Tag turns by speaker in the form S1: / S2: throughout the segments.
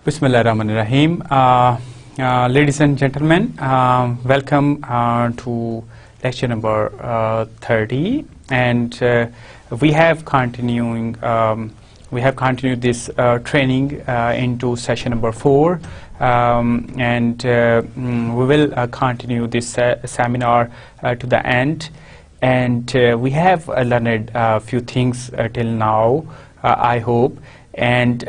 S1: Bismillahirrahmanirrahim. Ladies and gentlemen, welcome to lecture number 30, and we have continued this training into session number 4, and we will continue this seminar to the end. And we have learned a few things till now, I hope. And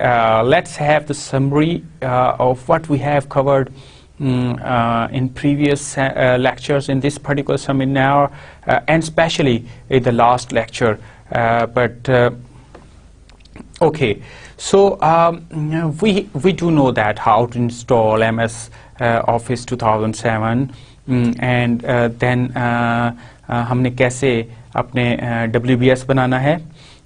S1: let's have the summary of what we have covered in previous lectures in this particular seminar, and especially in the last lecture. Okay, so we do know that how to install MS Office 2007, and then हमने कैसे अपने WBS बनाना है,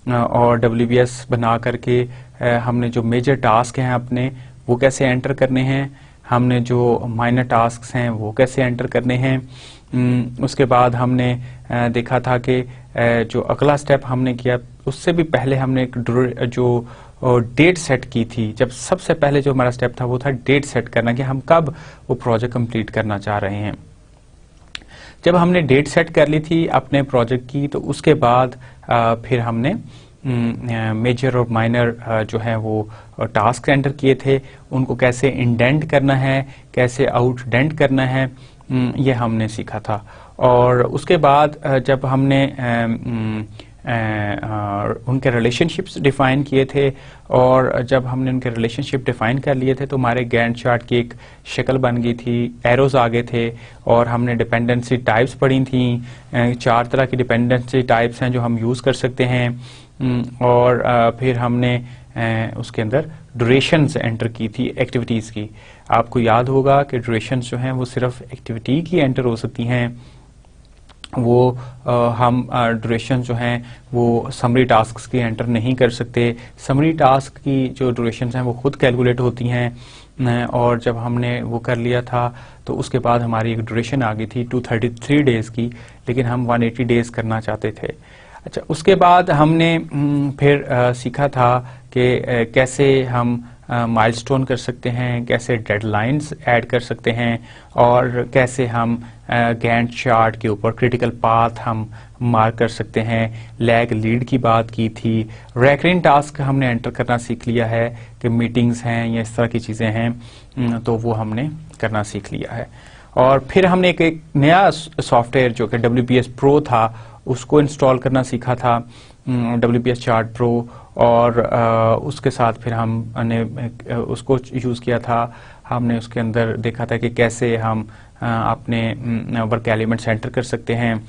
S1: और WBS बना करके हमने जो major task हैं अपने वो कैसे एंटर करने हैं, हमने जो माइनर टास्क्स हैं वो कैसे एंटर करने हैं। उसके बाद हमने देखा था कि जो अगला स्टेप हमने किया उससे भी पहले हमने एक जो डेट सेट की थी। जब सबसे पहले जो हमारा स्टेप था वो था डेट सेट करना कि हम कब वो प्रोजेक्ट कंप्लीट करना चाह रहे हैं। जब हमने डेट सेट कर ली थी अपने प्रोजेक्ट की, तो उसके बाद फिर हमने मेजर और माइनर जो है वो टास्क एंटर किए थे, उनको कैसे इंडेंट करना है, कैसे आउटडेंट करना है, ये हमने सीखा था। और उसके बाद जब हमने उनके रिलेशनशिप्स डिफाइन किए थे, और जब हमने उनके रिलेशनशिप डिफाइन कर लिए थे तो हमारे गैंट चार्ट की एक शक्ल बन गई थी, एरोज आ गए थे, और हमने डिपेंडेंसी टाइप्स पढ़ी थी। 4 तरह की डिपेंडेंसी टाइप्स हैं जो हम यूज़ कर सकते हैं। और फिर हमने उसके अंदर ड्यूरेशंस एंटर की थी एक्टिविटीज़ की। आपको याद होगा कि ड्यूरेशंस जो हैं वो सिर्फ एक्टिविटी की एंटर हो सकती हैं, वो हम ड्यूरेशन जो हैं वो समरी टास्क्स की एंटर नहीं कर सकते। समरी टास्क की जो ड्यूरेशंस हैं वो खुद कैलकुलेट होती हैं, और जब हमने वो कर लिया था तो उसके बाद हमारी एक ड्यूरेशन आ गई थी 233 डेज़ की, लेकिन हम 180 डेज़ करना चाहते थे। अच्छा, उसके बाद हमने फिर सीखा था कि कैसे हम माइलस्टोन कर सकते हैं, कैसे डेडलाइंस ऐड कर सकते हैं, और कैसे हम गैंट चार्ट के ऊपर क्रिटिकल पाथ हम मार्क कर सकते हैं। लैग लीड की बात की थी। रैकरिंग टास्क हमने एंटर करना सीख लिया है कि मीटिंग्स हैं या इस तरह की चीज़ें हैं, तो वो हमने करना सीख लिया है। और फिर हमने एक नया सॉफ्टवेयर जो कि WBS Pro था उसको इंस्टॉल करना सीखा था, WBS चार्ट प्रो, और उसके साथ फिर हमने उसको यूज़ किया था। हमने उसके अंदर देखा था कि कैसे हम अपने वर्क एलिमेंट्स एंटर कर सकते हैं,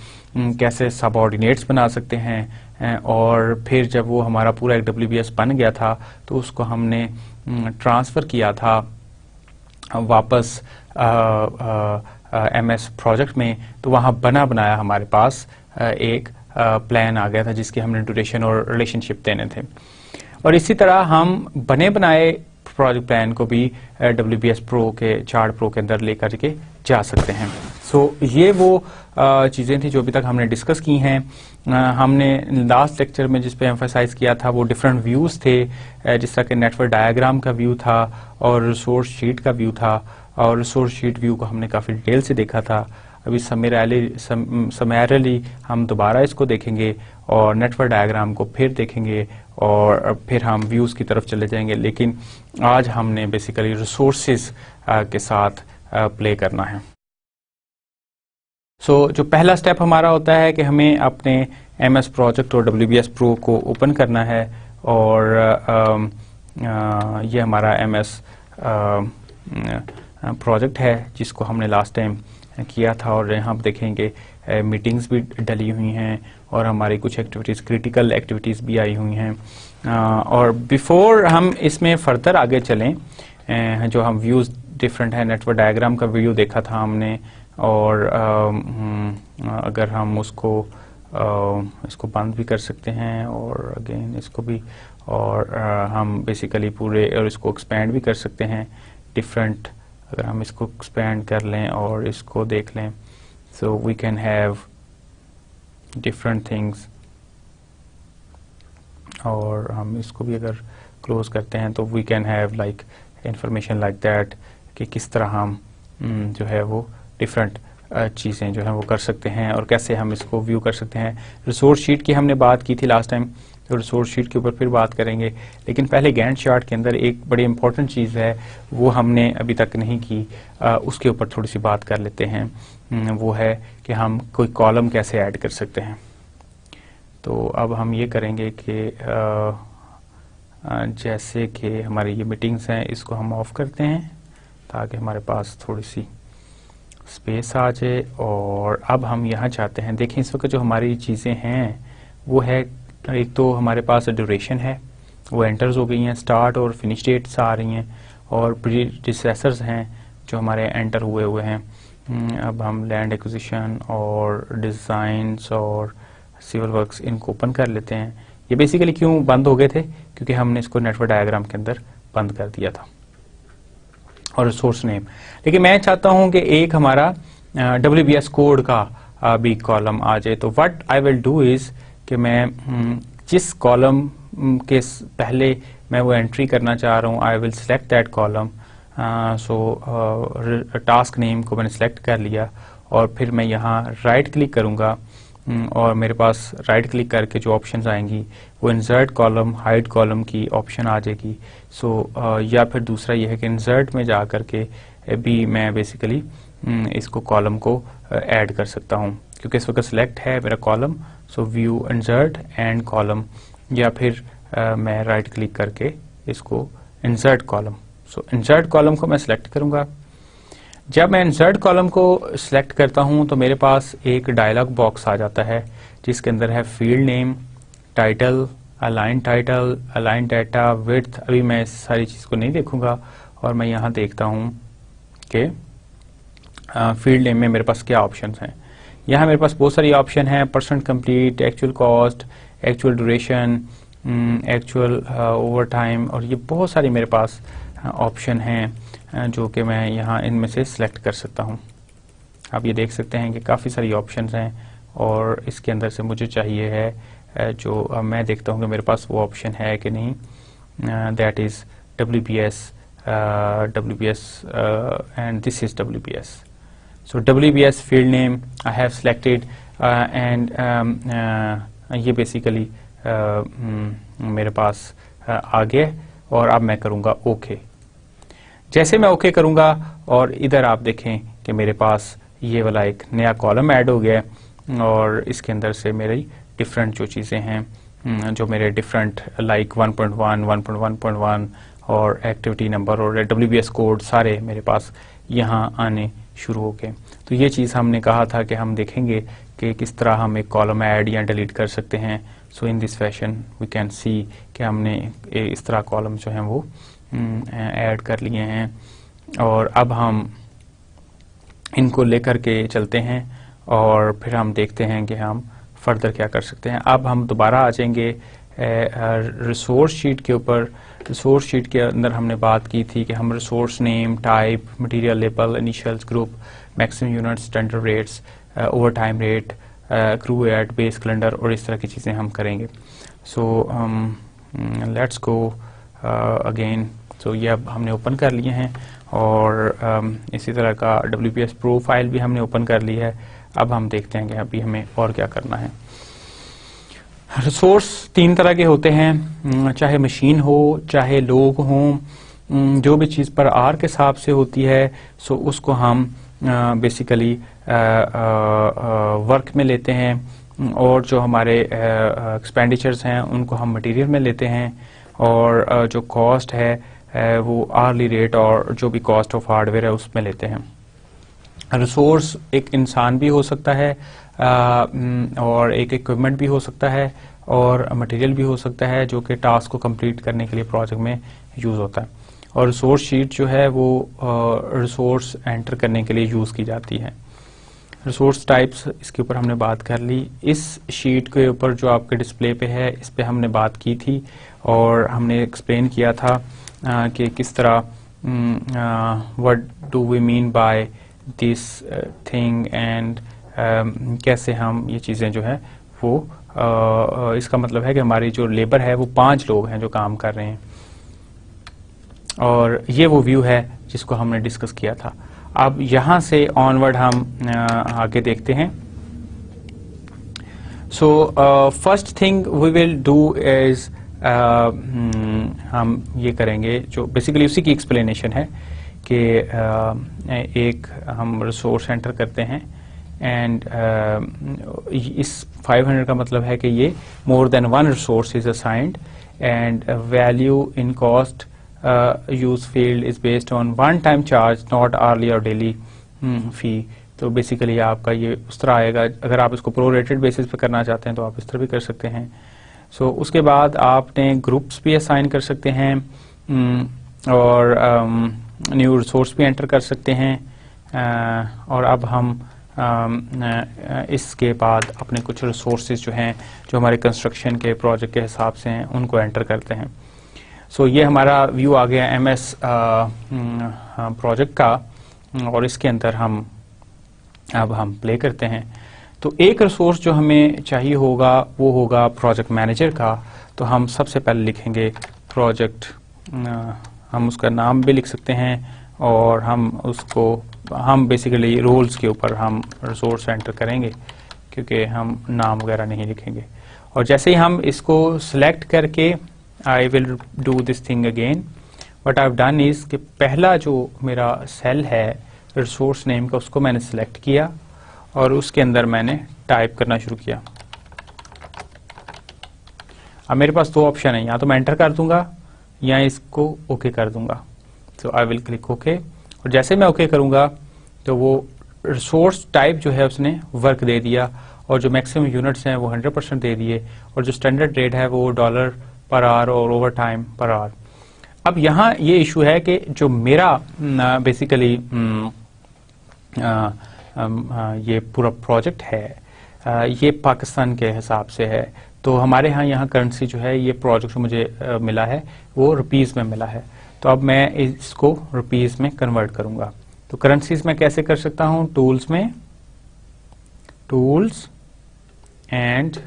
S1: कैसे सबऑर्डिनेट्स बना सकते हैं, और फिर जब वो हमारा पूरा एक WBS बन गया था तो उसको हमने ट्रांसफ़र किया था वापस MS प्रोजेक्ट में। तो वहाँ बना बनाया हमारे पास एक प्लान आ गया था जिसकी हमने ड्यूरेशन और रिलेशनशिप देने थे। और इसी तरह हम बने बनाए प्रोजेक्ट प्लान को भी WBS Pro के चार्ट प्रो के अंदर लेकर के जा सकते हैं। ये वो चीज़ें थी जो अभी तक हमने डिस्कस की हैं। हमने लास्ट लेक्चर में जिस पे एम्फसाइज किया था वो डिफरेंट व्यूज़ थे, जिस तरह के नेटवर्क डायग्राम का व्यू था और रिसोर्स शीट का व्यू था, और रिसोर्स शीट व्यू को हमने काफ़ी डिटेल से देखा था। अभी समैरली हम दोबारा इसको देखेंगे और नेटवर्क डायग्राम को फिर देखेंगे, और फिर हम व्यूज़ की तरफ चले जाएंगे। लेकिन आज हमने बेसिकली रिसोर्सेज के साथ प्ले करना है। जो पहला स्टेप हमारा होता है कि हमें अपने MS प्रोजेक्ट और WBS Pro को ओपन करना है, और ये हमारा MS प्रोजेक्ट है जिसको हमने लास्ट टाइम किया था। और यहाँ आप देखेंगे मीटिंग्स भी डली हुई हैं, और हमारी कुछ एक्टिविटीज़, क्रिटिकल एक्टिविटीज़ भी आई हुई हैं। और बिफोर हम इसमें फर्दर आगे चलें, जो हम व्यूज़ डिफरेंट है, नेटवर्क डायग्राम का व्यू देखा था हमने, और अगर हम इसको बंद भी कर सकते हैं, और अगेन इसको भी, और हम बेसिकली पूरे और इसको एक्सपेंड भी कर सकते हैं डिफरेंट। अगर हम इसको एक्सपेंड कर लें और इसको देख लें, so we can have different things. और हम इसको भी अगर क्लोज करते हैं तो we can have like information like that कि किस तरह हम जो है वो डिफरेंट चीज़ें जो है वो कर सकते हैं और कैसे हम इसको व्यू कर सकते हैं। रिसोर्स शीट की हमने बात की थी लास्ट टाइम, तो रिसोर्स शीट के ऊपर फिर बात करेंगे, लेकिन पहले गैंट चार्ट के अंदर एक बड़ी इंपॉर्टेंट चीज़ है वो हमने अभी तक नहीं की, उसके ऊपर थोड़ी सी बात कर लेते हैं। वो है कि हम कोई कॉलम कैसे ऐड कर सकते हैं। तो अब हम ये करेंगे कि जैसे कि हमारी ये मीटिंग्स हैं इसको हम ऑफ करते हैं ताकि हमारे पास थोड़ी सी स्पेस आ जाए। और अब हम यहाँ चाहते हैं, देखें इस वक्त जो हमारी चीज़ें हैं वो है, एक तो हमारे पास ड्यूरेशन है वो एंटर्स हो गई हैं, स्टार्ट और फिनिश डेट्स आ रही हैं, और प्रीडिसेसर्स हैं जो हमारे एंटर हुए हैं। अब हम लैंड एक्विजिशन और डिज़ाइंस और सिविल वर्क्स इनको ओपन कर लेते हैं। ये बेसिकली क्यों बंद हो गए थे, क्योंकि हमने इसको नेटवर्क डायग्राम के अंदर बंद कर दिया था। और रिसोर्स नेम, लेकिन मैं चाहता हूं कि एक हमारा WBS कोड का भी कॉलम आ जाए। तो what I will do is कि मैं जिस कॉलम के पहले मैं वो एंट्री करना चाह रहा हूं, I will select that column. So task name को मैंने सिलेक्ट कर लिया और फिर मैं यहाँ राइट क्लिक करूँगा और मेरे पास राइट क्लिक करके जो ऑप्शंस आएंगी वो इंसर्ट कॉलम, हाइड कॉलम की ऑप्शन आ जाएगी। सो या फिर दूसरा ये है कि इंसर्ट में जा करके भी मैं बेसिकली इसको कॉलम को ऐड कर सकता हूँ, क्योंकि इस वक्त सिलेक्ट है मेरा column. So view insert and column, या फिर मैं राइट क्लिक करके इसको इंसर्ट कॉलम। सो इंसर्ट कॉलम को मैं सिलेक्ट करूँगा। जब मैं इंसर्ट कॉलम को सिलेक्ट करता हूं तो मेरे पास एक डायलॉग बॉक्स आ जाता है जिसके अंदर है field name, title, align title, align data, width. अभी मैं इस सारी चीज़ को नहीं देखूंगा और मैं यहाँ देखता हूँ कि फील्ड नेम में मेरे पास क्या ऑप्शंस हैं। यहाँ मेरे पास बहुत सारी ऑप्शन हैं, percent complete, actual cost, actual duration, actual over time, और ये बहुत सारी मेरे पास ऑप्शन हैं जो कि मैं यहाँ इनमें से सिलेक्ट कर सकता हूँ। आप ये देख सकते हैं कि काफ़ी सारी ऑप्शंस हैं और इसके अंदर से मुझे चाहिए है जो मैं देखता हूँ कि मेरे पास वो ऑप्शन है कि नहीं, that is WBS and this is WBS. So WBS field name I have selected and ये बेसिकली मेरे पास आ गया और अब मैं करूँगा ओके। जैसे मैं ओके करूँगा और इधर आप देखें कि मेरे पास ये वाला एक नया कॉलम ऐड हो गया और इसके अंदर से मेरी डिफरेंट जो चीज़ें हैं जो मेरे डिफरेंट लाइक 1.1, 1.1.1 और एक्टिविटी नंबर और WBS कोड सारे मेरे पास यहाँ आने शुरू हो गए। तो ये चीज़ हमने कहा था कि हम देखेंगे कि किस तरह हम एक कॉलम ऐड या डिलीट कर सकते हैं। So in this fashion we can see कि हमने इस तरह कॉलम जो हैं वो ऐड कर लिए हैं और अब हम इनको लेकर के चलते हैं और फिर हम देखते हैं कि हम फर्दर क्या कर सकते हैं। अब हम दोबारा आ जाएंगे रिसोर्स शीट के ऊपर। रिसोर्स शीट के अंदर हमने बात की थी कि हम resource name, type, material label, initials, group, maximum unit, standard rates, overtime rate, accrue at, base calendar और इस तरह की चीज़ें हम करेंगे। सो लेट्स गो अगेन। सो ये अब हमने ओपन कर लिए हैं और इसी तरह का WPS प्रोफाइल भी हमने ओपन कर लिया है। अब हम देखते हैं कि अभी हमें और क्या करना है। रिसोर्स 3 तरह के होते हैं, चाहे मशीन हो चाहे लोग हों, जो भी चीज़ पर आर के हिसाब से होती है सो उसको हम बेसिकली वर्क में लेते हैं और जो हमारे एक्सपेंडिचर्स हैं उनको हम मटेरियल में लेते हैं और जो कॉस्ट है वो आर्ली रेट और जो भी कॉस्ट ऑफ हार्डवेयर है उसमें लेते हैं। रिसोर्स एक इंसान भी हो सकता है और एक इक्विपमेंट भी हो सकता है और मटेरियल भी हो सकता है जो कि टास्क को कंप्लीट करने के लिए प्रोजेक्ट में यूज़ होता है। और रिसोर्स शीट जो है वो रिसोर्स एंटर करने के लिए यूज़ की जाती है। रिसोर्स टाइप्स इसके ऊपर हमने बात कर ली। इस शीट के ऊपर जो आपके डिस्प्ले पे है इस पे हमने बात की थी और हमने एक्सप्लेन किया था कि किस तरह what do we mean by this thing and कैसे हम ये चीज़ें जो है वो इसका मतलब है कि हमारी जो लेबर है वो 5 लोग हैं जो काम कर रहे हैं और ये वो व्यू है जिसको हमने डिस्कस किया था। अब यहाँ से ऑनवर्ड हम आगे देखते हैं। So first thing we will do is हम ये करेंगे जो बेसिकली उसी की एक्सप्लेनेशन है कि एक हम रिसोर्स एंटर करते हैं एंड इस 500 का मतलब है कि ये more than one resource is assigned and value in cost use field is based on one time charge not hourly और डेली फी। तो बेसिकली आपका ये उस तरह आएगा। अगर आप इसको प्रोरेटेड बेसिस पे करना चाहते हैं तो आप इस तरह भी कर सकते हैं। सो उसके बाद आपने ग्रुप्स भी असाइन कर सकते हैं और न्यू रिसोर्स भी एंटर कर सकते हैं। और अब हम इसके बाद अपने कुछ रिसोर्सेज जो हैं जो हमारे कंस्ट्रक्शन के प्रोजेक्ट के हिसाब से हैं उनको एंटर करते हैं। सो ये हमारा व्यू आ गया एमएस प्रोजेक्ट का और इसके अंदर अब हम प्ले करते हैं। तो एक रिसोर्स जो हमें चाहिए होगा वो होगा प्रोजेक्ट मैनेजर का। तो हम सबसे पहले लिखेंगे प्रोजेक्ट, हम उसका नाम भी लिख सकते हैं और हम बेसिकली रोल्स के ऊपर हम रिसोर्स एंटर करेंगे क्योंकि हम नाम वगैरह नहीं लिखेंगे। और जैसे ही हम इसको सिलेक्ट करके I will do this thing again, what I have done is कि पहला जो मेरा सेल है रिसोर्स नेम का उसको मैंने सिलेक्ट किया और उसके अंदर मैंने टाइप करना शुरू किया। अब मेरे पास दो ऑप्शन है, या तो मैं एंटर कर दूंगा या इसको ओके कर दूंगा। तो आई विल क्लिक ओके और जैसे मैं ओके करूंगा तो वो रिसोर्स टाइप जो है उसने वर्क दे दिया और जो मैक्सिमम यूनिट्स हैं वो 100% दे दिए और जो स्टैंडर्ड रेट है वो $per hour और ओवर टाइम पर आवर। अब यहाँ ये इशू है कि जो मेरा बेसिकली ये पूरा प्रोजेक्ट है ये पाकिस्तान के हिसाब से है। तो हमारे यहाँ करेंसी जो है ये प्रोजेक्ट जो मुझे मिला है वो रुपीस में मिला है। तो अब मैं इसको रुपीस में कन्वर्ट करूंगा। तो करेंसीज में कैसे कर सकता हूं? टूल्स में, टूल्स एंड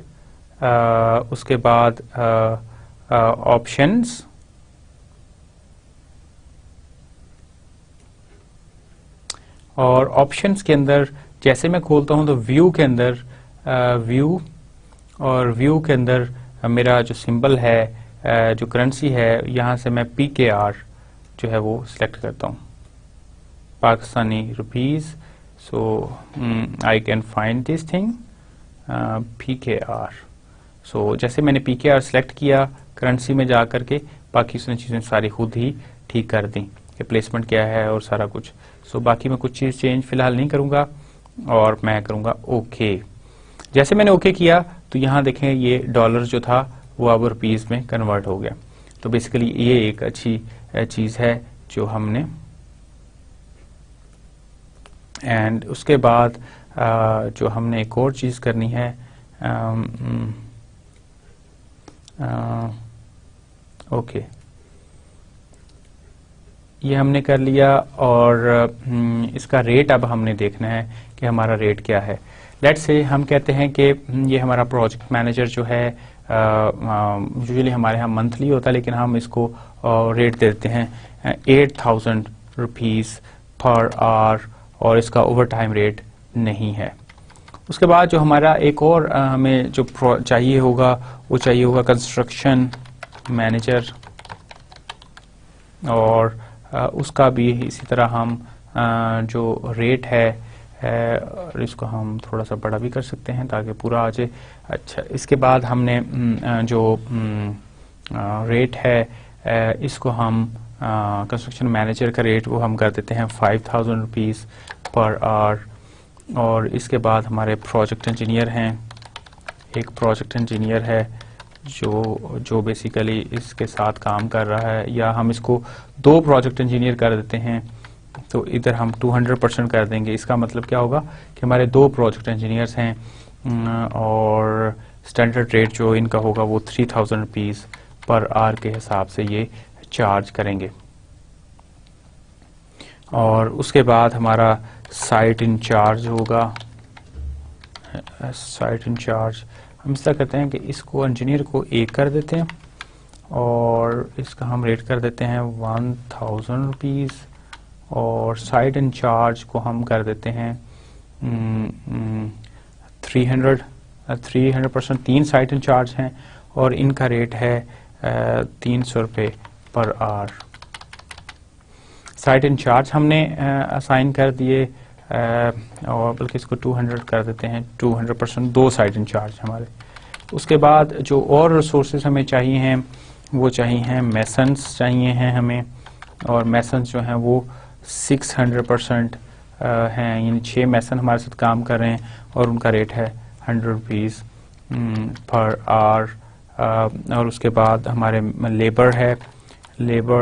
S1: उसके बाद ऑप्शंस, और ऑप्शंस के अंदर जैसे मैं खोलता हूं तो व्यू के अंदर व्यू, और व्यू के अंदर मेरा जो सिंबल है जो करेंसी है यहाँ से मैं PKR जो है वो सिलेक्ट करता हूँ, Pakistani rupees. So I can find this thing PKR। सो जैसे मैंने PKR सिलेक्ट किया करेंसी में जा करके बाकी उसने चीज़ें सारी खुद ही ठीक कर दी कि प्लेसमेंट क्या है और सारा कुछ। सो बाकी मैं कुछ चीज़ चेंज फिलहाल नहीं करूँगा और मैं करूँगा ओके। जैसे मैंने ओके किया तो यहाँ देखें ये डॉलर जो था वो अब रुपीस में कन्वर्ट हो गया। तो बेसिकली ये एक अच्छी चीज़ है जो हमने। एंड उसके बाद जो हमने एक और चीज़ करनी है ओके, ये हमने कर लिया और इसका रेट अब हमने देखना है कि हमारा रेट क्या है। लेट्स से हम कहते हैं कि ये हमारा प्रोजेक्ट मैनेजर जो है यूजुअली हमारे यहाँ मंथली होता है लेकिन हम इसको रेट देते हैं 8,000 रुपीज़ पर आवर और इसका ओवर टाइम रेट नहीं है। उसके बाद जो हमारा एक और हमें जो चाहिए होगा वो चाहिए होगा कंस्ट्रक्शन मैनेजर, और उसका भी इसी तरह हम जो रेट है और इसको हम थोड़ा सा बड़ा भी कर सकते हैं ताकि पूरा आ जाए। अच्छा, इसके बाद हमने जो रेट है इसको हम कंस्ट्रक्शन मैनेजर का रेट वो हम कर देते हैं 5,000 रुपीज़ पर आवर। और इसके बाद हमारे प्रोजेक्ट इंजीनियर हैं, एक प्रोजेक्ट इंजीनियर है जो बेसिकली इसके साथ काम कर रहा है, या हम इसको 2 प्रोजेक्ट इंजीनियर कर देते हैं। तो इधर हम 200% कर देंगे। इसका मतलब क्या होगा कि हमारे 2 प्रोजेक्ट इंजीनियर्स हैं और स्टैंडर्ड रेट जो इनका होगा वो 3,000 रुपीज़ पर आवर के हिसाब से ये चार्ज करेंगे। और उसके बाद हमारा साइट इंचार्ज होगा, साइट इंचार्ज हम इस तरह करते हैं कि इसको इंजीनियर को 1 कर देते हैं और इसका हम रेट कर देते हैं 1000 रुपीज़, और साइड इंचार्ज को हम कर देते हैं 300%। 3 साइड इंचार्ज हैं और इनका रेट है 300 रुपये पर आवर। साइड इंचार्ज हमने असाइन कर दिए, और बल्कि इसको 200 कर देते हैं, 200%, 2 साइड इंचार्ज हमारे। उसके बाद जो और रिसोर्सेज हमें चाहिए हैं वो चाहिए हैं मैसन्स चाहिए हैं हमें, और मैसन्स जो हैं वो 600% हैं, यानी 6 मैसन हमारे साथ काम कर रहे हैं और उनका रेट है 100 रुपीज़ पर आवर। और उसके बाद हमारे लेबर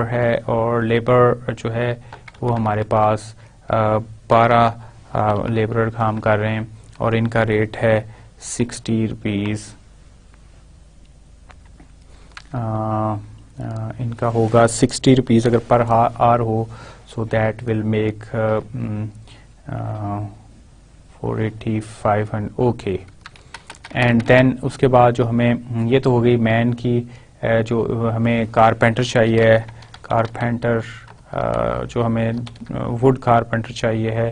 S1: है, और लेबर जो है वो हमारे पास 12 लेबरर काम कर रहे हैं और इनका रेट है 60 रुपीज़। इनका होगा 60 रुपीज़ अगर पर आवर हो, so that will make 480, 500, okay. And then उसके बाद जो हमें, ये तो हो गई मैन की, जो हमें कारपेंटर चाहिए, कारपेंटर जो हमें वुड कारपेंटर चाहिए है,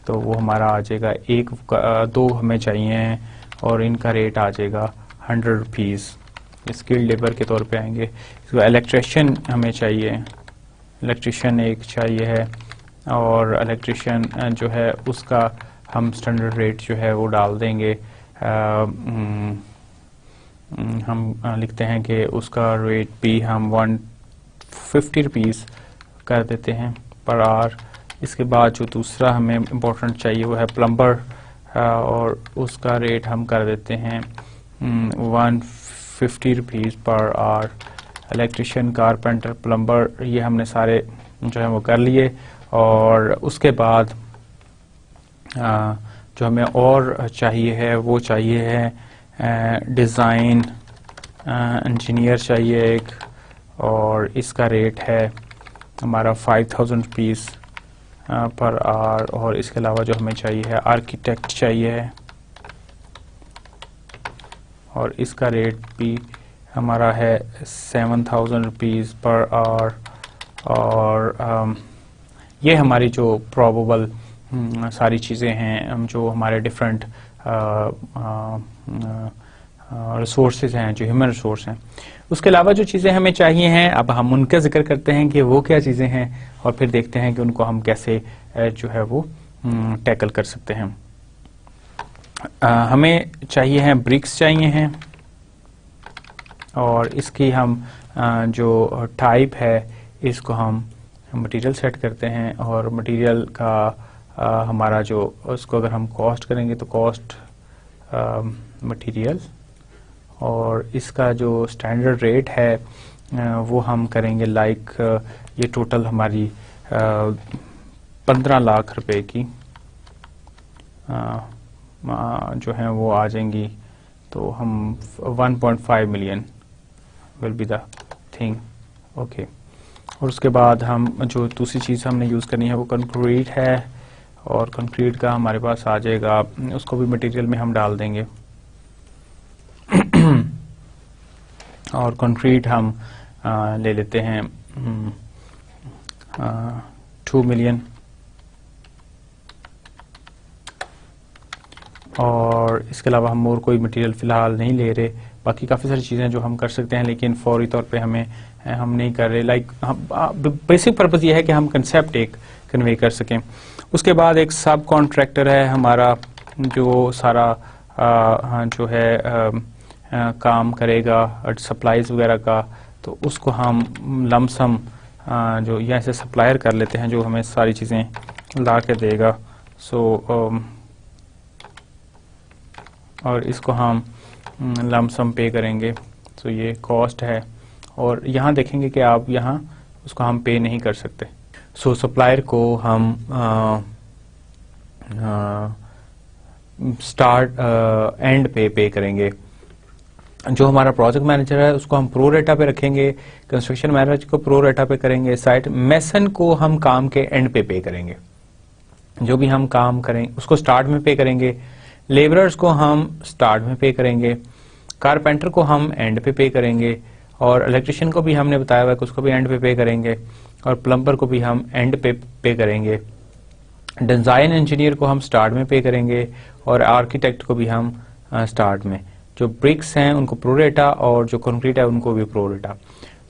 S1: तो वो हमारा आ जाएगा 2 हमें चाहिए हैं और इनका रेट आ जाएगा 100 रुपीज़, स्किल्ड लेबर के तौर पे आएंगे। इसको इलेक्ट्रिशियन हमें चाहिए, इलेक्ट्रिशियन 1 चाहिए है, और इलेक्ट्रिशियन जो है उसका हम स्टैंडर्ड रेट जो है वो डाल देंगे। हम लिखते हैं कि उसका रेट भी हम 150 रुपीज़ कर देते हैं पर आवर। इसके बाद जो दूसरा हमें इम्पोर्टेंट चाहिए वो है प्लम्बर, और उसका रेट हम कर देते हैं 150 rupees per hour. Electrician, carpenter, plumber, ये हमने सारे जो है वो कर लिए। और उसके बाद जो हमें और चाहिए है वो चाहिए है डिज़ाइन इंजीनियर चाहिए एक, और इसका रेट है हमारा 5000 रुपीज़ पर आवर। और इसके अलावा जो हमें चाहिए है आर्किटेक्ट चाहिए है, और इसका रेट भी हमारा है 7000 रुपीज़ पर आवर। और ये हमारी जो प्रोबेबल सारी चीज़ें हैं जो हमारे डिफरेंट रिसोर्सेज हैं, जो ह्यूमन रिसोर्स हैं। उसके अलावा जो चीज़ें हमें चाहिए हैं, अब हम उनका जिक्र करते हैं कि वो क्या चीज़ें हैं, और फिर देखते हैं कि उनको हम कैसे जो है वो टैकल कर सकते हैं। हमें चाहिए हैं ब्रिक्स चाहिए हैं, और इसकी हम जो टाइप है इसको हम मटेरियल सेट करते हैं, और मटेरियल का हमारा जो उसको अगर हम कॉस्ट करेंगे तो कॉस्ट मटेरियल, और इसका जो स्टैंडर्ड रेट है वो हम करेंगे लाइक ये टोटल हमारी 15 लाख रुपए की जो है वो आ जाएंगी, तो हम 1.5 million will be the thing, okay. और उसके बाद हम जो दूसरी चीज़ हमने यूज़ करनी है वो कंक्रीट है, और कंक्रीट का हमारे पास आ जाएगा, उसको भी मटेरियल में हम डाल देंगे। और कंक्रीट हम ले लेते हैं 2 मिलियन। और इसके अलावा हम और कोई मटेरियल फ़िलहाल नहीं ले रहे। बाकी काफ़ी सारी चीज़ें जो हम कर सकते हैं, लेकिन फौरी तौर पे हम नहीं कर रहे। लाइक बेसिक पर्पज़ ये है कि हम कंसेप्ट एक कन्वे कर सकें। उसके बाद एक सब कॉन्ट्रैक्टर है हमारा, जो सारा जो है काम करेगा सप्लाईज वगैरह का, तो उसको हम लमसम जो यहाँ से सप्लायर कर लेते हैं, जो हमें सारी चीज़ें ला के देगा। सो और इसको हम लमसम पे करेंगे। सो ये कॉस्ट है, और यहाँ देखेंगे कि आप यहाँ उसको हम पे नहीं कर सकते। सो सप्लायर को हम स्टार्ट एंड पे करेंगे। जो हमारा प्रोजेक्ट मैनेजर है उसको हम प्रो रेटा पे रखेंगे, कंस्ट्रक्शन मैनेजर को प्रो रेटा पे करेंगे, साइट मेसन को हम काम के एंड पे करेंगे। जो भी हम काम करें उसको स्टार्ट में पे करेंगे, लेबरर्स को हम स्टार्ट में पे करेंगे, कारपेंटर को हम एंड पे करेंगे, और इलेक्ट्रिशियन को भी हमने बताया हुआ है कि उसको भी एंड पे करेंगे, और प्लम्बर को भी हम एंड पे करेंगे। डिज़ाइन इंजीनियर को हम स्टार्ट में पे करेंगे, और आर्किटेक्ट को भी हम स्टार्ट में। जो ब्रिक्स हैं उनको प्रोरेटा, और जो कंक्रीट है उनको भी प्रोरेटा।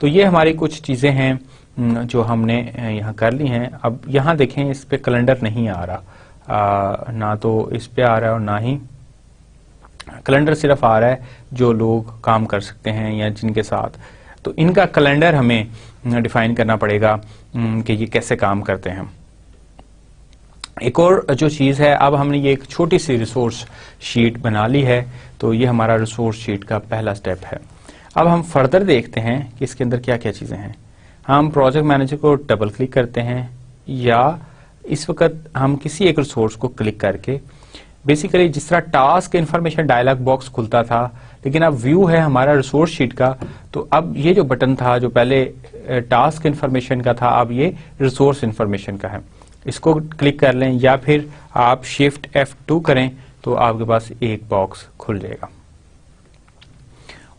S1: तो ये हमारी कुछ चीज़ें हैं जो हमने यहाँ कर ली हैं। अब यहाँ देखें, इस पे कैलेंडर नहीं आ रहा, ना तो इस पे आ रहा है और ना ही कैलेंडर, सिर्फ आ रहा है जो लोग काम कर सकते हैं या जिनके साथ। तो इनका कैलेंडर हमें डिफाइन करना पड़ेगा कि ये कैसे काम करते हैं। एक और जो चीज़ है, अब हमने ये एक छोटी सी रिसोर्स शीट बना ली है, तो ये हमारा रिसोर्स शीट का पहला स्टेप है। अब हम फर्दर देखते हैं कि इसके अंदर क्या क्या चीज़ें हैं। हम प्रोजेक्ट मैनेजर को डबल क्लिक करते हैं, या इस वक्त हम किसी एक रिसोर्स को क्लिक करके, बेसिकली जिस तरह टास्क इन्फॉर्मेशन डायलॉग बॉक्स खुलता था, लेकिन अब व्यू है हमारा रिसोर्स शीट का, तो अब ये जो बटन था जो पहले टास्क इन्फॉर्मेशन का था, अब ये रिसोर्स इन्फॉर्मेशन का है। इसको क्लिक कर लें, या फिर आप शिफ्ट F2 करें तो आपके पास एक बॉक्स खुल जाएगा।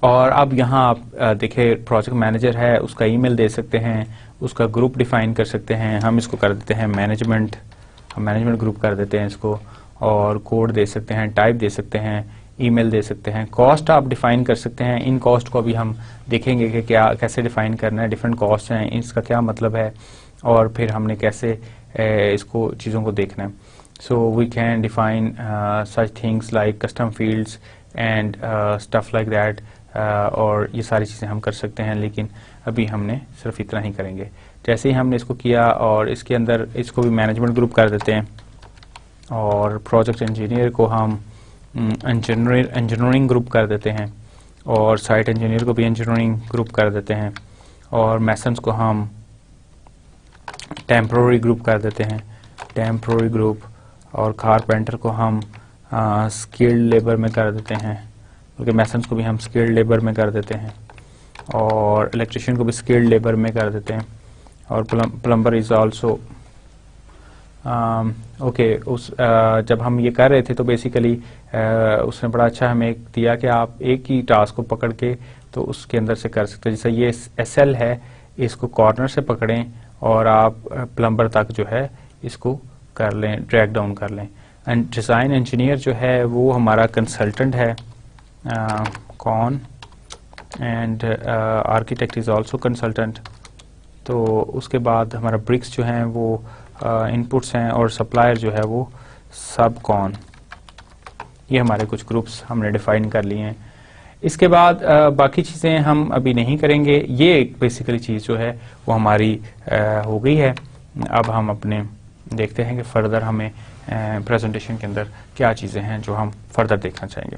S1: और अब यहाँ आप देखें, प्रोजेक्ट मैनेजर है, उसका ईमेल दे सकते हैं, उसका ग्रुप डिफाइन कर सकते हैं। हम इसको कर देते हैं मैनेजमेंट, हम मैनेजमेंट ग्रुप कर देते हैं इसको, और कोड दे सकते हैं, टाइप दे सकते हैं, ईमेल दे सकते हैं। कॉस्ट आप डिफाइन कर सकते हैं। इन कॉस्ट को भी हम देखेंगे कि क्या कैसे डिफाइन करना है। डिफरेंट कॉस्ट हैं, इसका क्या मतलब है, और फिर हमने कैसे इसको चीज़ों को देखना है। So we can define such things like custom fields and stuff like that, और ये सारी चीज़ें हम कर सकते हैं, लेकिन अभी हमने सिर्फ इतना ही करेंगे। जैसे ही हमने इसको किया, और इसके अंदर इसको भी मैनेजमेंट ग्रुप कर देते हैं, और प्रोजेक्ट इंजीनियर को हम इंजीनियरिंग ग्रुप कर देते हैं, और साइट इंजीनियर को भी इंजीनियरिंग ग्रुप कर देते हैं, और मैसन्स को हम टेम्प्रोरी ग्रुप कर देते हैं, टेम्प्रोरी ग्रुप, और कारपेंटर को हम स्किल्ड लेबर में कर देते हैं, बल्कि मैसन्स को भी हम स्किल्ड लेबर में कर देते हैं, और इलेक्ट्रिशियन को भी स्किल्ड लेबर में कर देते हैं, और प्लम्बर इज आल्सो ओके। जब हम ये कर रहे थे तो बेसिकली उसने बड़ा अच्छा हमें दिया कि आप एक ही टास्क को पकड़ के तो उसके अंदर से कर सकते हैं। जैसे ये SL है, इसको कॉर्नर से पकड़ें और आप प्लम्बर तक जो है इसको कर लें, ड्रैग डाउन कर लें। एंड डिज़ाइन इंजीनियर जो है वो हमारा कंसल्टेंट है, कौन, and architect is also consultant. तो उसके बाद हमारा ब्रिक्स जो हैं वो इनपुट्स हैं, और सप्लायर जो है वो सब कौन। ये हमारे कुछ ग्रुप्स हमने डिफाइन कर लिए हैं। इसके बाद बाकी चीज़ें हम अभी नहीं करेंगे। ये एक बेसिकली चीज़ जो है वो हमारी हो गई है। अब हम अपने देखते हैं कि फर्दर हमें प्रेजेंटेशन के अंदर क्या चीज़ें हैं जो हम फर्दर देखना चाहेंगे।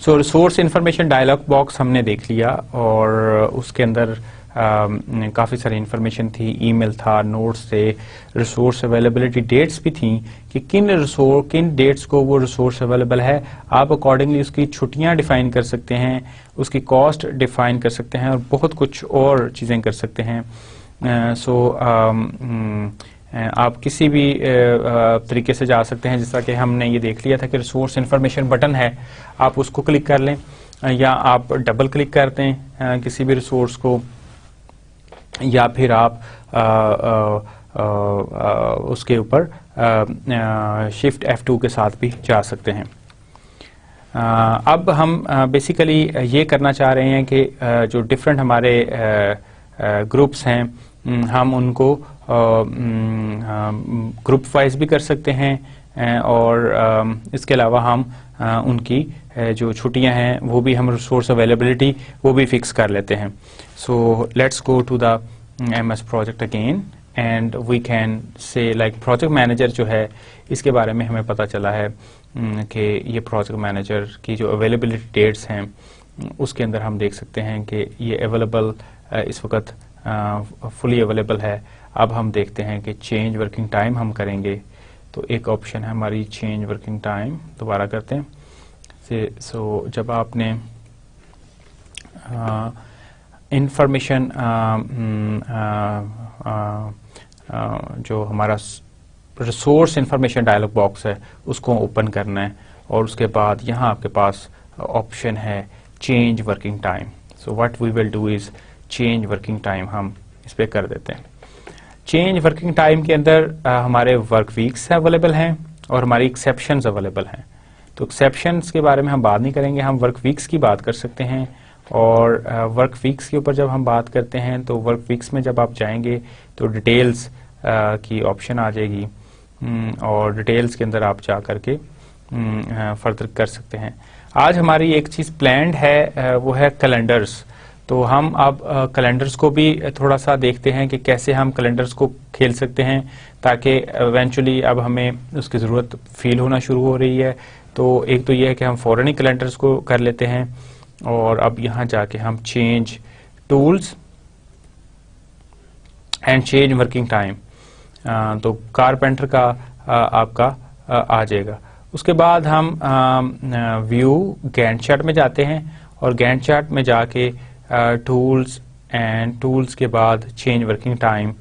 S1: सो रिसोर्स इंफॉर्मेशन डायलॉग बॉक्स हमने देख लिया, और उसके अंदर काफ़ी सारी इन्फॉर्मेशन थी, ईमेल था, नोट्स थे, रिसोर्स अवेलेबिलिटी डेट्स भी थी कि किन डेट्स को वो रिसोर्स अवेलेबल है। आप अकॉर्डिंगली उसकी छुट्टियां डिफाइन कर सकते हैं, उसकी कॉस्ट डिफाइन कर सकते हैं, और बहुत कुछ और चीज़ें कर सकते हैं। आप किसी भी तरीके से जा सकते हैं, जिस तरह कि हमने ये देख लिया था कि रिसोर्स इंफॉर्मेशन बटन है, आप उसको क्लिक कर लें, या आप डबल क्लिक करते हैं किसी भी रिसोर्स को, या फिर आप उसके ऊपर शिफ्ट F2 के साथ भी जा सकते हैं। अब हम बेसिकली ये करना चाह रहे हैं कि जो डिफरेंट हमारे ग्रुप्स हैं, हम उनको ग्रुप वाइज भी कर सकते हैं, और इसके अलावा हम उनकी जो छुट्टियां हैं वो भी हम रिसोर्स अवेलेबिलिटी वो भी फिक्स कर लेते हैं। So let's go to the MS project again, and we can say like project manager जो है इसके बारे में हमें पता चला है कि ये प्रोजेक्ट मैनेजर की जो अवेलेबिलिटी डेट्स हैं उसके अंदर हम देख सकते हैं कि ये अवेलेबल इस वक्त फुली अवेलेबल है। अब हम देखते हैं कि चेंज वर्किंग टाइम हम करेंगे, तो एक ऑप्शन है हमारी चेंज वर्किंग टाइम, दोबारा करते हैं। सो जब आपने इंफॉर्मेशन जो हमारा रिसोर्स इंफॉर्मेशन डायलॉग बॉक्स है उसको ओपन करना है, और उसके बाद यहाँ आपके पास ऑप्शन है change working time. So what we will do is change working time, हम इस पे कर देते हैं। चेंज वर्किंग टाइम के अंदर हमारे वर्क वीक्स अवेलेबल हैं और हमारी एक्सेप्शंस अवेलेबल हैं। तो एक्सेप्शंस के बारे में हम बात नहीं करेंगे, हम वर्क वीक्स की बात कर सकते हैं। और वर्क वीक्स के ऊपर जब हम बात करते हैं तो वर्क वीक्स में जब आप जाएंगे तो डिटेल्स की ऑप्शन आ जाएगी और डिटेल्स के अंदर आप जा करके फर्दर कर सकते हैं। आज हमारी एक चीज़ प्लान्ड है, वो है कैलेंडर्स। तो हम अब कैलेंडर्स को भी थोड़ा सा देखते हैं कि कैसे हम कैलेंडर्स को खेल सकते हैं, ताकि इवेंचुअली अब हमें उसकी ज़रूरत फील होना शुरू हो रही है। तो एक तो ये है कि हम फ़ौरन ही कैलेंडर्स को कर लेते हैं और अब यहाँ जाके हम change tools and change working time, तो कारपेंटर का आपका आ जाएगा। उसके बाद हम व्यू गैंट चार्ट में जाते हैं और गैंट चार्ट में जाके टूल्स एंड टूल्स के बाद चेंज वर्किंग टाइम।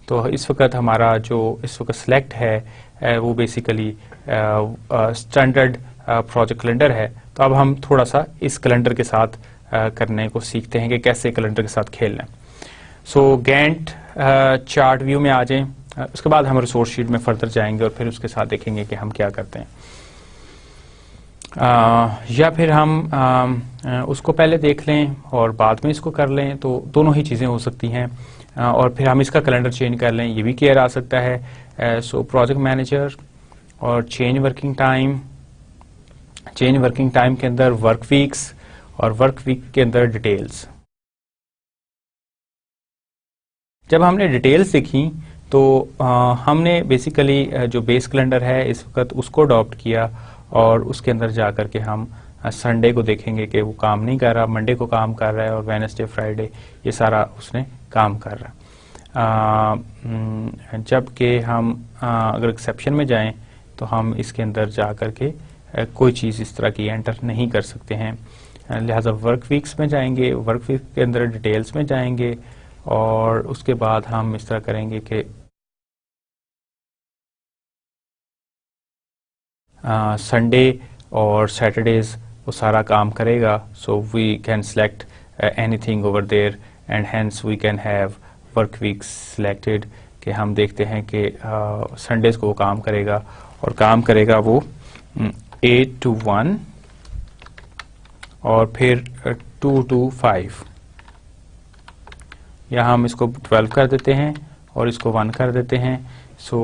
S1: तो इस वक्त हमारा जो इस वक्त सिलेक्ट है वो बेसिकली स्टैंडर्ड प्रोजेक्ट कैलेंडर है। तो अब हम थोड़ा सा इस कैलेंडर के साथ करने को सीखते हैं कि कैसे कैलेंडर के साथ खेलना है। सो गैंट चार्ट व्यू में आ जाएं, उसके बाद हम रिसोर्स शीट में फर्दर जाएंगे और फिर उसके साथ देखेंगे कि हम क्या करते हैं। या फिर हम उसको पहले देख लें और बाद में इसको कर लें, तो दोनों ही चीज़ें हो सकती हैं। और फिर हम इसका कैलेंडर चेंज कर लें, ये भी केयर आ सकता है। सो प्रोजेक्ट मैनेजर और change working time, change working time के अंदर वर्क वीक्स और वर्क वीक के अंदर डिटेल्स। जब हमने डिटेल्स देखी तो हमने बेसिकली जो बेस कैलेंडर है इस वक्त उसको अडॉप्ट किया और उसके अंदर जा कर के हम संडे को देखेंगे कि वो काम नहीं कर रहा, मंडे को काम कर रहा है और वेडनेसडे फ्राइडे ये सारा उसने काम कर रहा है। जबकि हम अगर एक्सेप्शन में जाएं तो हम इसके अंदर जा कर के कोई चीज़ इस तरह की एंटर नहीं कर सकते हैं। लिहाजा वर्क वीक्स में जाएंगे, वर्क वीक के अंदर डिटेल्स में जाएंगे और उसके बाद हम इस तरह करेंगे कि संडे और सैटरडेज वो सारा काम करेगा। So we can select anything over there and hence we can have work weeks selected, कि हम देखते हैं कि संडेज को वो काम करेगा और काम करेगा वो 8 to 1 और फिर 2 to 5, या हम इसको 12 कर देते हैं और इसको 1 कर देते हैं। सो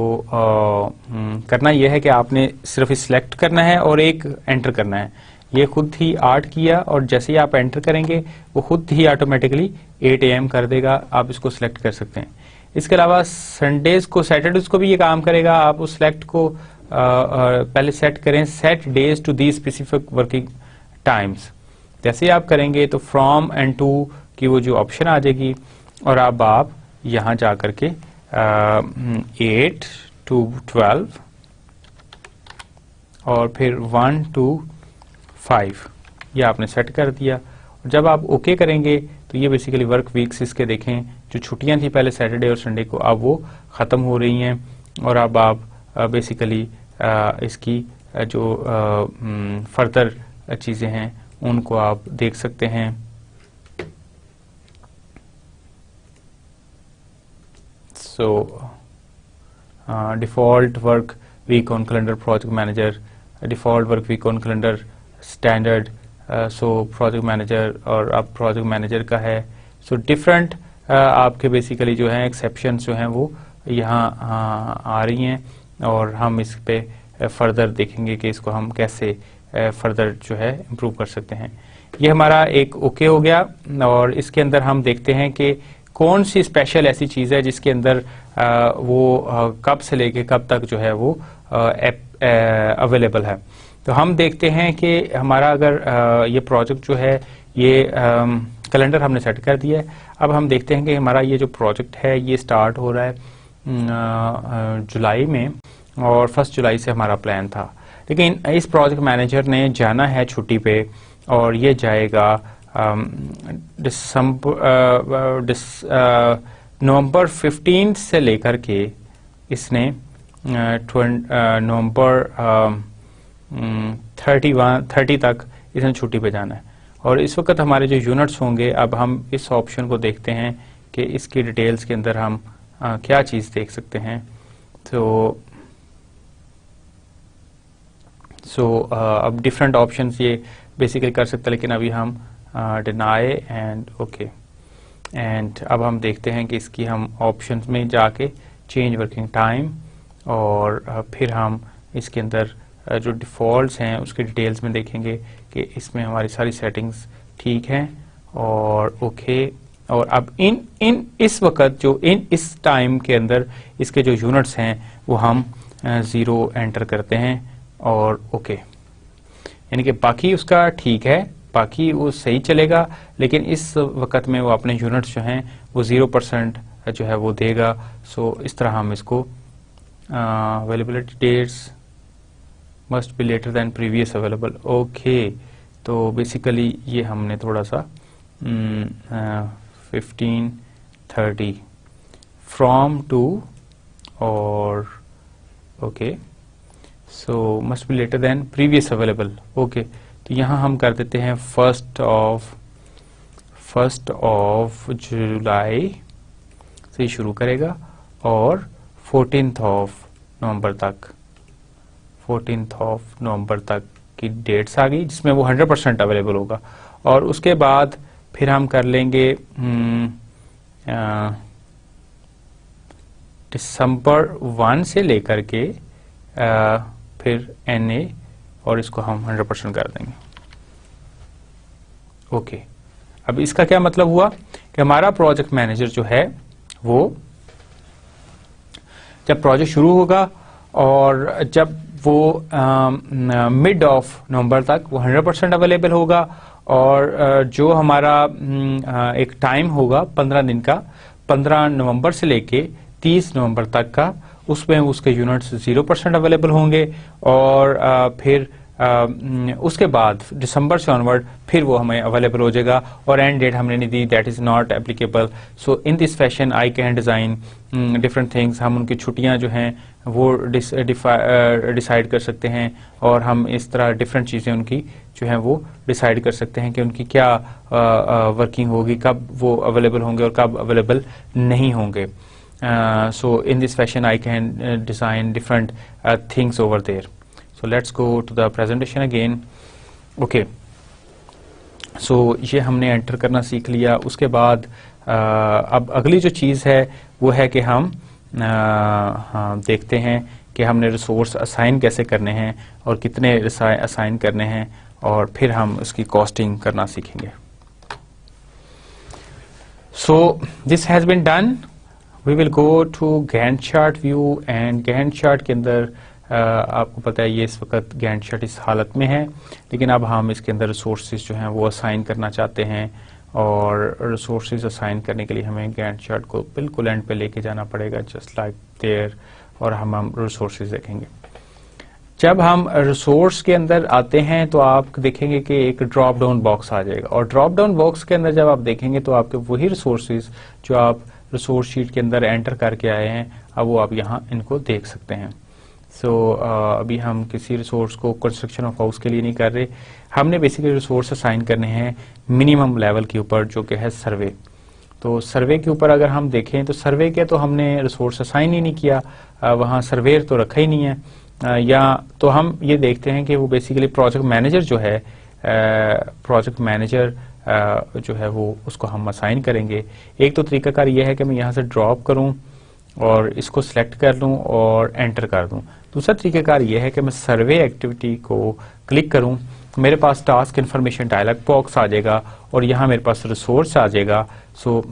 S1: करना यह है कि आपने सिर्फ सिलेक्ट करना है और एक एंटर करना है। ये खुद ही 8 किया और जैसे ही आप एंटर करेंगे वो खुद ही ऑटोमेटिकली 8 AM कर देगा। आप इसको सिलेक्ट कर सकते हैं। इसके अलावा संडेज को, सैटरडेज को भी ये काम करेगा। आप उस सिलेक्ट को पहले सेट करें, set days to the specific working times. जैसे ही आप करेंगे तो फ्रॉम एंड टू की वो जो ऑप्शन आ जाएगी और अब आप यहाँ जा करके 8 to 12 और फिर 1 to 5 ये आपने सेट कर दिया। और जब आप ओके करेंगे तो ये बेसिकली वर्क वीक्स इसके देखें, जो छुट्टियां थी पहले सैटरडे और संडे को, अब वो ख़त्म हो रही हैं और अब आप बेसिकली इसकी जो फर्दर चीज़ें हैं उनको आप देख सकते हैं। So default work week on calendar project manager, default work week on calendar standard, so project manager और अब project manager का है। so different आपके basically जो हैं exceptions जो हैं वो यहाँ आ रही हैं और हम इस पे further देखेंगे कि इसको हम कैसे further जो है improve कर सकते हैं। ये हमारा एक ओके हो गया और इसके अंदर हम देखते हैं कि कौन सी स्पेशल ऐसी चीज़ है जिसके अंदर वो कब से लेके कब तक जो है वो अवेलेबल है। तो हम देखते हैं कि हमारा अगर ये प्रोजेक्ट जो है ये कैलेंडर हमने सेट कर दिया है। अब हम देखते हैं कि हमारा ये जो प्रोजेक्ट है ये स्टार्ट हो रहा है जुलाई में और 1 जुलाई से हमारा प्लान था, लेकिन इस प्रोजेक्ट मैनेजर ने जाना है छुट्टी पे और ये जाएगा नवंबर 15 से लेकर के इसने नवंबर 30 तक इसने छुट्टी पे जाना है और इस वक्त हमारे जो यूनिट्स होंगे, अब हम इस ऑप्शन को देखते हैं कि इसकी डिटेल्स के अंदर हम क्या चीज़ देख सकते हैं। अब डिफरेंट ऑप्शंस ये बेसिकली कर सकते हैं, लेकिन अभी हम डिनाई एंड ओके। एंड अब हम देखते हैं कि इसकी हम ऑप्शंस में जाके चेंज वर्किंग टाइम, और फिर हम इसके अंदर जो डिफ़ॉल्ट्स हैं उसके डिटेल्स में देखेंगे कि इसमें हमारी सारी सेटिंग्स ठीक हैं और ओके। और अब इस वक्त जो इस टाइम के अंदर इसके जो यूनिट्स हैं वो हम 0 एंटर करते हैं और ओके, यानी कि बाकी उसका ठीक है, बाकी वो सही चलेगा, लेकिन इस वक्त में वो अपने यूनिट्स जो हैं वो 0% जो है वो देगा। सो इस तरह हम इसको availability dates must be later than previous available, okay. तो बेसिकली ये हमने थोड़ा सा 15:30 फ्रॉम टू और okay, so must be later than previous available, okay. तो यहाँ हम कर देते हैं 1st ऑफ जुलाई से शुरू करेगा और 14th ऑफ नवंबर तक की डेट्स आ गई, जिसमें वो 100% अवेलेबल होगा। और उसके बाद फिर हम कर लेंगे दिसंबर 1 से लेकर के फिर NA, और इसको हम 100% कर देंगे, ओके। अब इसका क्या मतलब हुआ कि हमारा प्रोजेक्ट मैनेजर जो है वो जब प्रोजेक्ट शुरू होगा और जब वो मिड ऑफ नवंबर तक वो 100% अवेलेबल होगा, और जो हमारा एक टाइम होगा 15 दिन का, 15 नवंबर से लेके 30 नवंबर तक का, उसमें उसके यूनिट्स 0% अवेलेबल होंगे। और फिर उसके बाद दिसंबर से ऑनवर्ड फिर वो हमें अवेलेबल हो जाएगा, और एंड डेट हमने नहीं दी, that is not applicable. So in this fashion I can design different things. हम उनकी छुट्टियां जो हैं वो डिसाइड कर सकते हैं, और हम इस तरह डिफरेंट चीज़ें उनकी जो हैं वो डिसाइड कर सकते हैं कि उनकी क्या वर्किंग होगी, कब वो अवेलेबल होंगे और कब अवेलेबल नहीं होंगे। So in this fashion I can design different things over there. So let's go to the presentation again. Okay. So ये हमने एंटर करना सीख लिया। उसके बाद अब अगली जो चीज़ है वो है कि हम देखते हैं कि हमने रिसोर्स असाइन कैसे करने हैं और कितने असाइन करने हैं, और फिर हम उसकी कॉस्टिंग करना सीखेंगे। So this has been done. We will go to Gantt chart view, and Gantt chart के अंदर आपको पता है ये इस वक्त Gantt chart इस हालत में है, लेकिन अब हम इसके अंदर रिसोर्सेज जो हैं वो असाइन करना चाहते हैं, और रिसोर्सेज असाइन करने के लिए हमें Gantt chart को बिल्कुल एंड पे लेके जाना पड़ेगा, जस्ट लाइक देयर, और हम रिसोर्सेज देखेंगे। जब हम रिसोर्स के अंदर आते हैं तो आप देखेंगे कि एक ड्रॉप डाउन बॉक्स आ जाएगा, और ड्रॉप डाउन बॉक्स के अंदर जब आप देखेंगे तो आपके वही रिसोर्सेज जो आप रिसोर्स शीट के अंदर एंटर करके आए हैं, अब वो आप यहाँ इनको देख सकते हैं। अभी हम किसी रिसोर्स को कंस्ट्रक्शन ऑफ हाउस के लिए नहीं कर रहे, हमने बेसिकली रिसोर्स असाइन करने हैं मिनिमम लेवल के ऊपर, जो कि है सर्वे। तो सर्वे के ऊपर अगर हम देखें तो सर्वे के तो हमने रिसोर्स असाइन ही नहीं किया, वहाँ सर्वेयर तो रखा ही नहीं है, या तो हम ये देखते हैं कि वो बेसिकली प्रोजेक्ट मैनेजर जो है, प्रोजेक्ट मैनेजर जो है वो उसको हम असाइन करेंगे। एक तो तरीकाकार ये है कि मैं यहाँ से ड्रॉप करूँ और इसको सिलेक्ट कर लूँ और एंटर कर दूँ। दूसरा तरीकाकार ये है कि मैं सर्वे एक्टिविटी को क्लिक करूँ, मेरे पास टास्क इन्फॉर्मेशन डायलॉग बॉक्स आ जाएगा और यहाँ मेरे पास रिसोर्स आ जाएगा। So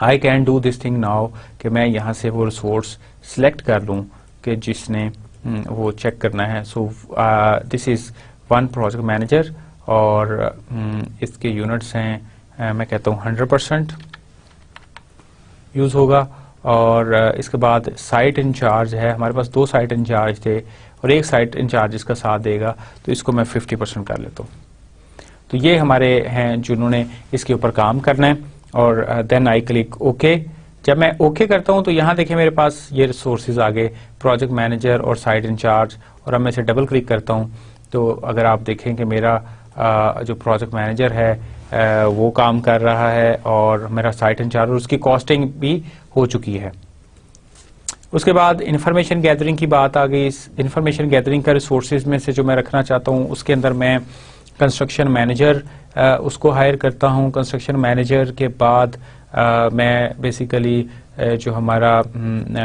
S1: I can do this thing now कि मैं यहाँ से वो रिसोर्स सिलेक्ट कर लूँ कि जिसने वो चेक करना है। So this is one project manager, और इसके यूनिट्स हैं मैं कहता हूँ 100% यूज़ होगा। और इसके बाद साइट इंचार्ज है, हमारे पास 2 साइट इंचार्ज थे और एक साइट इंचार्ज इसका साथ देगा, तो इसको मैं 50% कर लेता हूँ। तो ये हमारे हैं जिन्होंने इसके ऊपर काम करना है, और देन आई क्लिक ओके। जब मैं ओके करता हूँ तो यहाँ देखिए मेरे पास ये रिसोर्सेज आ गए, प्रोजेक्ट मैनेजर और साइट इंचार्ज, और अब मैं इसे डबल क्लिक करता हूँ तो अगर आप देखें कि मेरा जो प्रोजेक्ट मैनेजर है वो काम कर रहा है और मेरा साइट इंचार्ज, उसकी कॉस्टिंग भी हो चुकी है। उसके बाद इंफॉर्मेशन गैदरिंग की बात आ गई। इस इंफॉर्मेशन गैदरिंग का रिसोर्सेज में से जो मैं रखना चाहता हूँ उसके अंदर मैं कंस्ट्रक्शन मैनेजर उसको हायर करता हूँ। कंस्ट्रक्शन मैनेजर के बाद मैं बेसिकली जो हमारा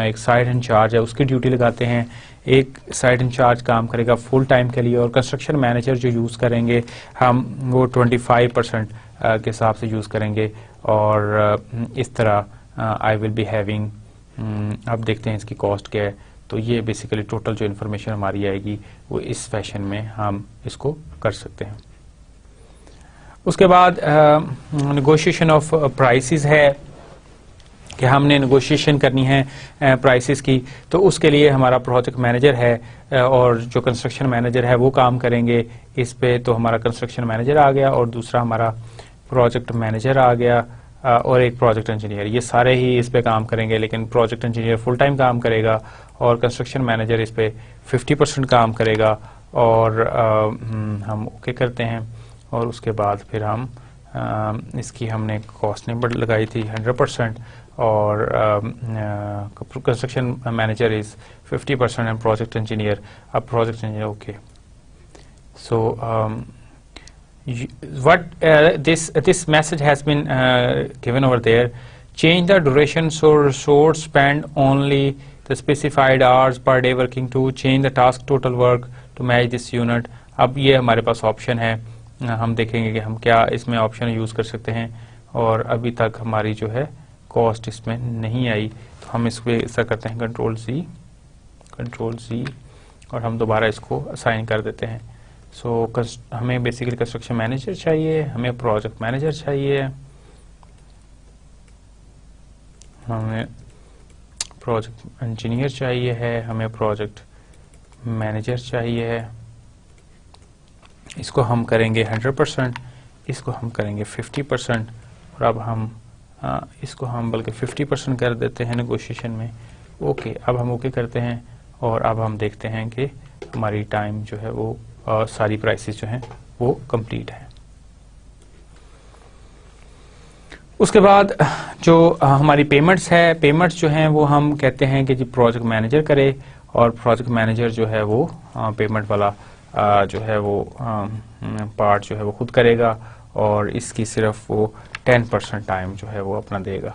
S1: एक साइट इंचार्ज है उसकी ड्यूटी लगाते हैं। एक साइट इंचार्ज काम करेगा फुल टाइम के लिए और कंस्ट्रक्शन मैनेजर जो यूज़ करेंगे हम वो 25% के हिसाब से यूज़ करेंगे और इस तरह आई विल बी हैविंग। अब देखते हैं इसकी कॉस्ट क्या है। तो ये बेसिकली टोटल जो इन्फॉर्मेशन हमारी आएगी वो इस फैशन में हम इसको कर सकते हैं। उसके बाद नेगोशिएशन ऑफ प्राइसेस है कि हमने नेगोशिएशन करनी है प्राइसेस की, तो उसके लिए हमारा प्रोजेक्ट मैनेजर है और जो कंस्ट्रक्शन मैनेजर है वो काम करेंगे इस पे। तो हमारा कंस्ट्रक्शन मैनेजर आ गया और दूसरा हमारा प्रोजेक्ट मैनेजर आ गया और एक प्रोजेक्ट इंजीनियर, ये सारे ही इस पे काम करेंगे, लेकिन प्रोजेक्ट इंजीनियर फुल टाइम काम करेगा और कंस्ट्रक्शन मैनेजर इस पे 50% काम करेगा। और हम ओके करते हैं और उसके बाद फिर हम इसकी हमने कॉस्ट नंबर लगाई थी 100% और construction manager is 50% and project engineer. अब project engineer okay. So what this message has been given over there. Change the duration so resource spend only the specified hours per day working to change the task total work to match this unit. अब ये हमारे पास option है, हम देखेंगे कि हम क्या इसमें ऑप्शन यूज कर सकते हैं और अभी तक हमारी जो है कॉस्ट इसमें नहीं आई, तो हम इसको ऐसा करते हैं कंट्रोल Z और हम दोबारा इसको असाइन कर देते हैं। सो हमें बेसिकली कंस्ट्रक्शन मैनेजर चाहिए, हमें प्रोजेक्ट मैनेजर चाहिए, हमें प्रोजेक्ट इंजीनियर चाहिए है, हमें प्रोजेक्ट मैनेजर चाहिए है। इसको हम करेंगे 100%, इसको हम करेंगे 50% और अब हम इसको हम बल्कि 50% कर देते हैं नेगोशिएशन में। ओके, अब हम ओके करते हैं और अब हम देखते हैं कि हमारी टाइम जो है वो सारी प्राइसेस जो हैं वो कंप्लीट है। उसके बाद जो हमारी पेमेंट्स है, पेमेंट्स जो हैं वो हम कहते हैं कि जी प्रोजेक्ट मैनेजर करे और प्रोजेक्ट मैनेजर जो है वो पेमेंट वाला जो है वो पार्ट जो है वो खुद करेगा और इसकी सिर्फ वो 10% टाइम जो है वो अपना देगा।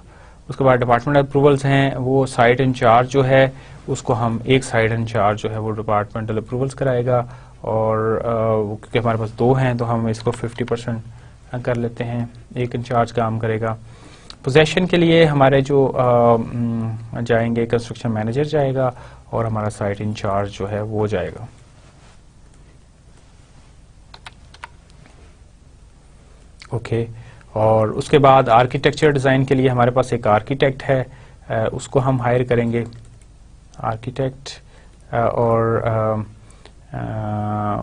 S1: उसके बाद डिपार्टमेंट अप्रूवल्स हैं, वो साइट इंचार्ज जो है उसको हम एक साइट इंचार्ज जो है वो डिपार्टमेंटल अप्रूवल्स कराएगा और क्योंकि हमारे पास 2 हैं तो हम इसको 50% कर लेते हैं, एक इंचार्ज काम करेगा। पोजेशन के लिए हमारे जो जाएंगे कंस्ट्रक्शन मैनेजर जाएगा और हमारा साइट इंचार्ज जो है वो जाएगा। ओके, और उसके बाद आर्किटेक्चर डिज़ाइन के लिए हमारे पास एक आर्किटेक्ट है, उसको हम हायर करेंगे आर्किटेक्ट और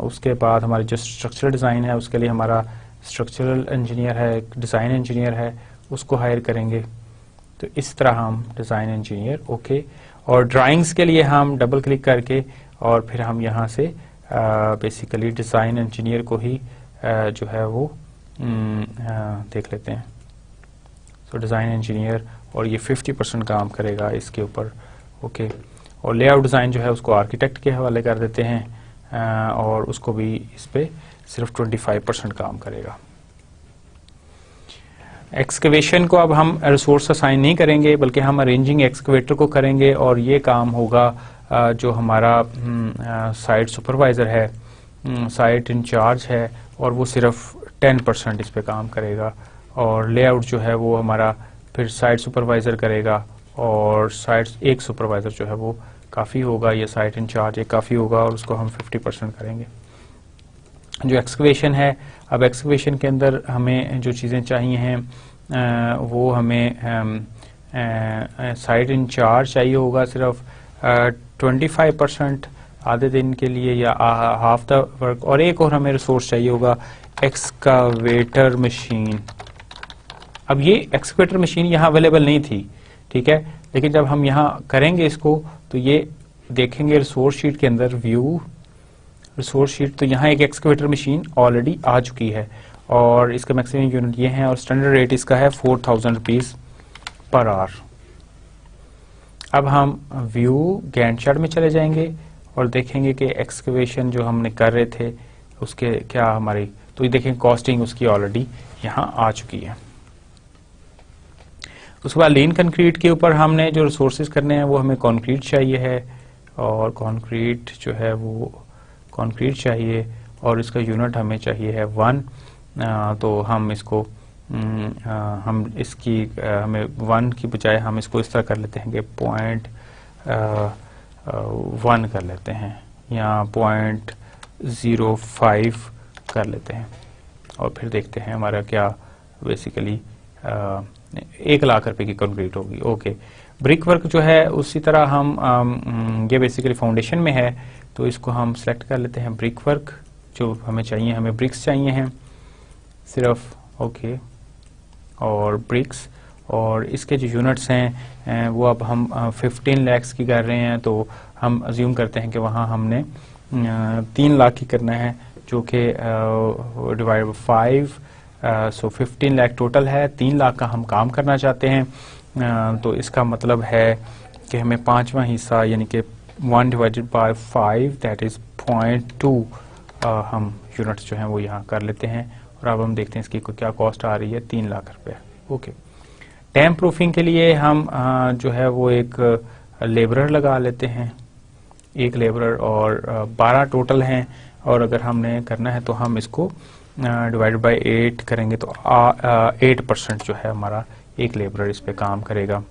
S1: उसके बाद हमारी जो स्ट्रक्चरल डिज़ाइन है उसके लिए हमारा स्ट्रक्चरल इंजीनियर है, डिज़ाइन इंजीनियर है, उसको हायर करेंगे। तो इस तरह हम डिज़ाइन इंजीनियर ओके। और ड्राइंग्स के लिए हम डबल क्लिक करके और फिर हम यहाँ से बेसिकली डिज़ाइन इंजीनियर को ही जो है वो देख लेते हैं। तो डिज़ाइन इंजीनियर और ये 50% काम करेगा इसके ऊपर ओके। और लेआउट डिज़ाइन जो है उसको आर्किटेक्ट के हवाले कर देते हैं और उसको भी इस पे सिर्फ 25% काम करेगा। एक्सकवेशन को अब हम रिसोर्स असाइन नहीं करेंगे बल्कि हम अरेंजिंग एक्सकवेटर को करेंगे और ये काम होगा जो हमारा साइट सुपरवाइज़र है, साइट इंचार्ज है और वो सिर्फ 10% इस पे काम करेगा। और लेआउट जो है वो हमारा फिर साइट सुपरवाइज़र करेगा और साइट एक सुपरवाइज़र जो है वो काफ़ी होगा, ये साइट इंचार्ज एक काफ़ी होगा और उसको हम 50% करेंगे। जो एक्सकवेशन है, अब एक्सकवेशन के अंदर हमें जो चीज़ें चाहिए हैं वो हमें साइट इंचार्ज चाहिए होगा सिर्फ 25% आधे दिन के लिए या हाफ द वर्क, और एक और हमें रिसोर्स चाहिए होगा एक्सकावेटर मशीन। अब ये एक्सकावेटर मशीन यहाँ अवेलेबल नहीं थी, ठीक है, लेकिन जब हम यहाँ करेंगे इसको तो ये देखेंगे रिसोर्स शीट के अंदर व्यू रिसोर्स शीट, तो यहाँ एक एक्सकेवेटर मशीन ऑलरेडी आ चुकी है और इसका मैक्सिमम यूनिट ये है और स्टैंडर्ड रेट इसका है 4000 रुपीज़ पर आवर। अब हम व्यू गैंट चार्ट में चले जाएंगे और देखेंगे कि एक्सकेवेशन जो हमने कर रहे थे उसके क्या हमारी, तो ये देखें कॉस्टिंग उसकी ऑलरेडी यहाँ आ चुकी है। उसके बाद लीन कंक्रीट के ऊपर हमने जो रिसोर्सेज करने हैं वो हमें कंक्रीट चाहिए है और कंक्रीट जो है वो कंक्रीट चाहिए और इसका यूनिट हमें चाहिए है 1। तो हम इसको हम इसकी हमें 1 की बजाय हम इसको इस तरह कर लेते हैं कि 0.1 कर लेते हैं या 0.05 कर लेते हैं और फिर देखते हैं हमारा क्या बेसिकली 1 लाख रुपए की कंक्रीट होगी। ओके, ब्रिक वर्क जो है उसी तरह हम ये बेसिकली फाउंडेशन में है तो इसको हम सेलेक्ट कर लेते हैं ब्रिक वर्क जो हमें चाहिए, हमें ब्रिक्स चाहिए हैं सिर्फ। ओके, और ब्रिक्स और इसके जो यूनिट्स हैं वो अब हम 15 लाख की कर रहे हैं तो हम अज्यूम करते हैं कि वहाँ हमने 3 लाख की करना है जो कि divide by 5, so 15 lakh total है, 3 लाख का हम काम करना चाहते हैं। तो इसका मतलब है कि हमें 5वां हिस्सा यानी कि 1 डिवाइडेड बाय 5 दैट इज 0.2 हम यूनिट्स जो हैं वो यहाँ कर लेते हैं और अब हम देखते हैं इसकी क्या कॉस्ट आ रही है, 3 लाख रुपए। ओके, टैम्प प्रूफिंग के लिए हम जो है वो एक लेबरर लगा लेते हैं, एक लेबरर और 12 टोटल हैं और अगर हमने करना है तो हम इसको डिवाइड बाय 8 करेंगे तो 8% जो है हमारा एक लेबरर इस पे काम करेगा।